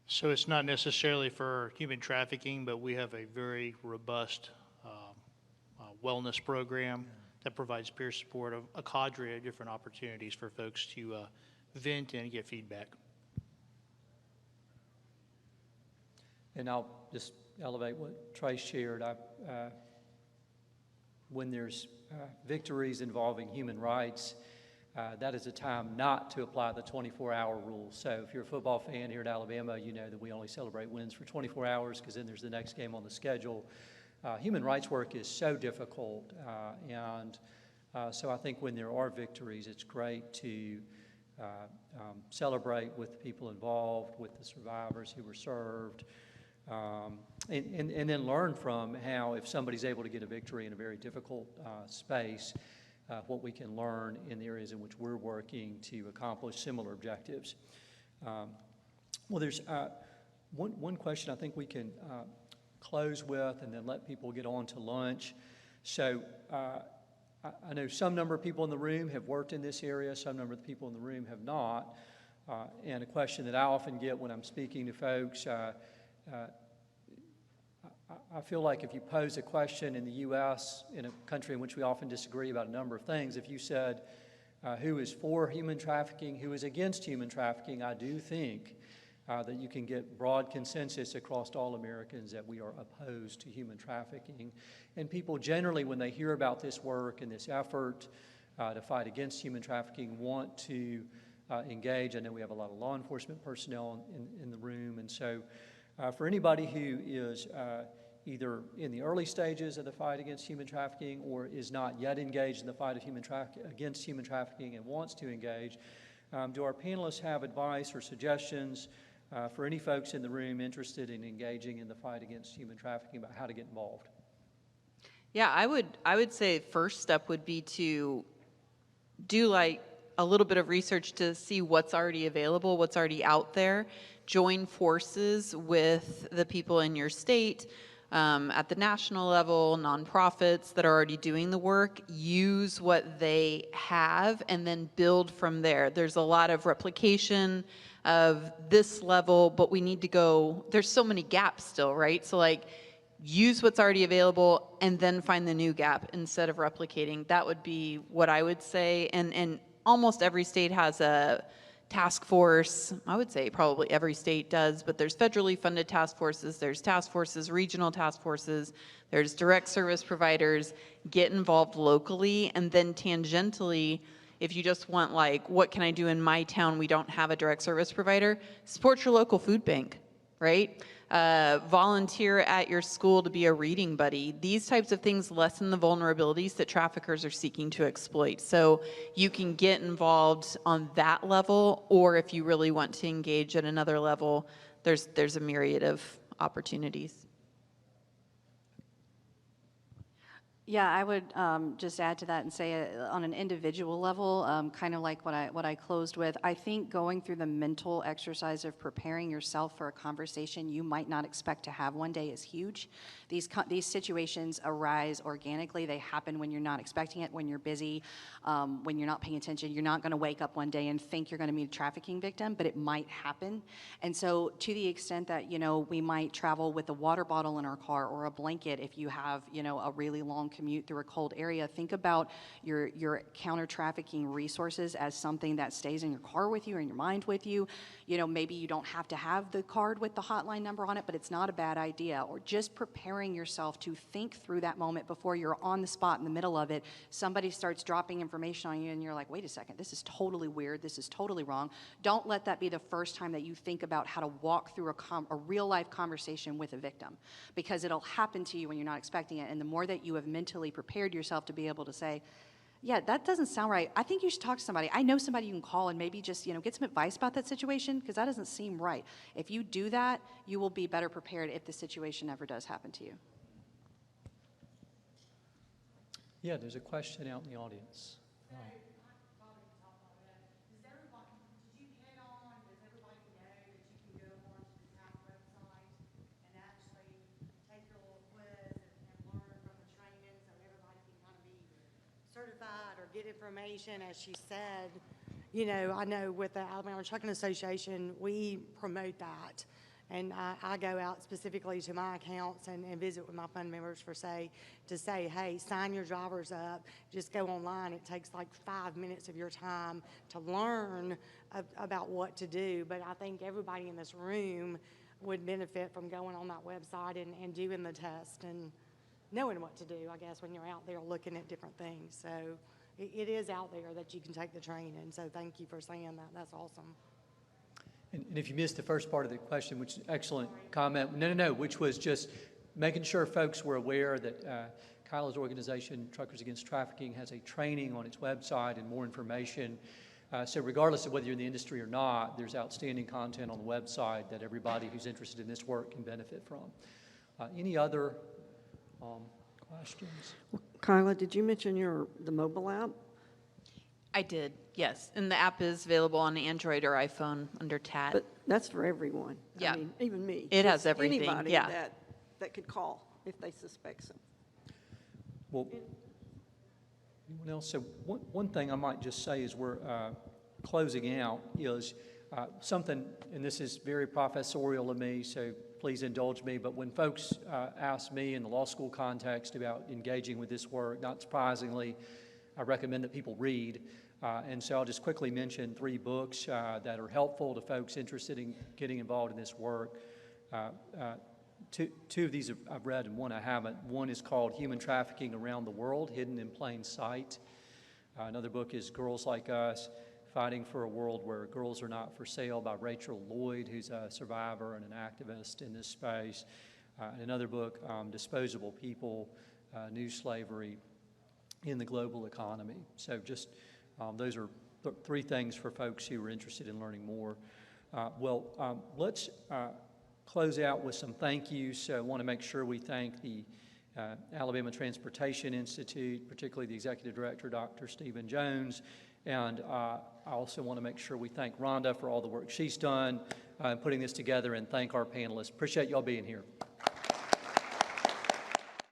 So it's not necessarily for human trafficking, but we have a very robust wellness program that provides peer support of a cadre of different opportunities for folks to vent and get feedback. And I'll just elevate what Trayce shared. When there's victories involving human rights, that is a time not to apply the 24-hour rule. So if you're a football fan here at Alabama, you know that we only celebrate wins for 24 hours because then there's the next game on the schedule. Human rights work is so difficult, and so I think when there are victories, it's great to celebrate with the people involved, with the survivors who were served, and then learn from how, if somebody's able to get a victory in a very difficult space, what we can learn in the areas in which we're working to accomplish similar objectives. Well, there's one question I think we can close with and then let people get on to lunch. So I know some number of people in the room have worked in this area, some number of the people in the room have not. And a question that I often get when I'm speaking to folks, I feel like if you pose a question in the U.S., in a country in which we often disagree about a number of things, if you said, who is for human trafficking, who is against human trafficking, I do think that you can get broad consensus across all Americans that we are opposed to human trafficking. And people generally, when they hear about this work and this effort to fight against human trafficking, want to engage. I know we have a lot of law enforcement personnel in the room, and so for anybody who is either in the early stages of the fight against human trafficking or is not yet engaged in the fight of against human trafficking and wants to engage, do our panelists have advice or suggestions for any folks in the room interested in engaging in the fight against human trafficking about how to get involved? Yeah, I would say first step would be to do like a little bit of research to see what's already available, what's already out there. Join forces with the people in your state, at the national level, nonprofits that are already doing the work, use what they have and then build from there. There's a lot of replication of this level, but we need to go, there's so many gaps still, right? So like, use what's already available and then find the new gap instead of replicating. That would be what I would say. And almost every state has a task force. I would say probably every state does, but there's federally funded task forces, there's task forces, regional task forces, there's direct service providers. Get involved locally, and then tangentially, if you just want like, what can I do in my town? We don't have a direct service provider. Support your local food bank, right? Volunteer at your school to be a reading buddy. These types of things lessen the vulnerabilities that traffickers are seeking to exploit. So you can get involved on that level, or if you really want to engage at another level, there's a myriad of opportunities. Yeah, I would just add to that and say on an individual level, kind of like what I closed with, I think going through the mental exercise of preparing yourself for a conversation you might not expect to have one day is huge. These situations arise organically. They happen when you're not expecting it, when you're busy, when you're not paying attention. You're not going to wake up one day and think you're going to meet a trafficking victim, but it might happen. And so to the extent that, you know, we might travel with a water bottle in our car or a blanket if you have, you know, a really long commute through a cold area, think about your counter-trafficking resources as something that stays in your car with you or in your mind with you. You know, maybe you don't have to have the card with the hotline number on it, but it's not a bad idea. Or just preparing yourself to think through that moment before you're on the spot in the middle of it. Somebody starts dropping information on you and you're like, wait a second, this is totally weird, this is totally wrong. Don't let that be the first time that you think about how to walk through a real-life conversation with a victim, because it'll happen to you when you're not expecting it. And the more that you have mentally prepared yourself to be able to say, yeah, that doesn't sound right. I think you should talk to somebody. I know somebody you can call and maybe just, you know, get some advice about that situation, because that doesn't seem right. If you do that, you will be better prepared if the situation ever does happen to you. Yeah, there's a question out in the audience. Certified or get information, as she said. You know, I know with the Alabama Trucking Association, we promote that. And I go out specifically to my accounts and visit with my fund members to say, hey, sign your drivers up. Just go online. It takes like 5 minutes of your time to learn about what to do. But I think everybody in this room would benefit from going on that website and doing the test and knowing what to do, I guess, when you're out there looking at different things. So it is out there that you can take the training. So thank you for saying that. That's awesome. And if you missed the first part of the question, which is an excellent comment, no, which was just making sure folks were aware that Kylla's organization, Truckers Against Trafficking, has a training on its website and more information. So regardless of whether you're in the industry or not, there's outstanding content on the website that everybody who's interested in this work can benefit from. Any other questions? Kylla, did you mention the mobile app? I did, yes. And the app is available on Android or iPhone under TAT. But that's for everyone. Yeah. I mean, even me. It has everything, Anybody yeah. that could call if they suspect something. Well, anyone else? So one thing I might just say as we're closing out is something, and this is very professorial of me, so please indulge me, but when folks ask me in the law school context about engaging with this work, not surprisingly, I recommend that people read. And so I'll just quickly mention 3 books that are helpful to folks interested in getting involved in this work. Two of these I've read and one I haven't. One is called Human Trafficking Around the World, Hidden in Plain Sight. Another book is Girls Like Us, Fighting for a World Where Girls Are Not for Sale by Rachel Lloyd, who's a survivor and an activist in this space. And another book, Disposable People, New Slavery in the Global Economy. So just those are 3 things for folks who are interested in learning more. Let's close out with some thank yous. So I want to make sure we thank the Alabama Transportation Institute, particularly the Executive Director, Dr. Stephen Jones. And I also want to make sure we thank Rhonda for all the work she's done putting this together, and thank our panelists. Appreciate y'all being here.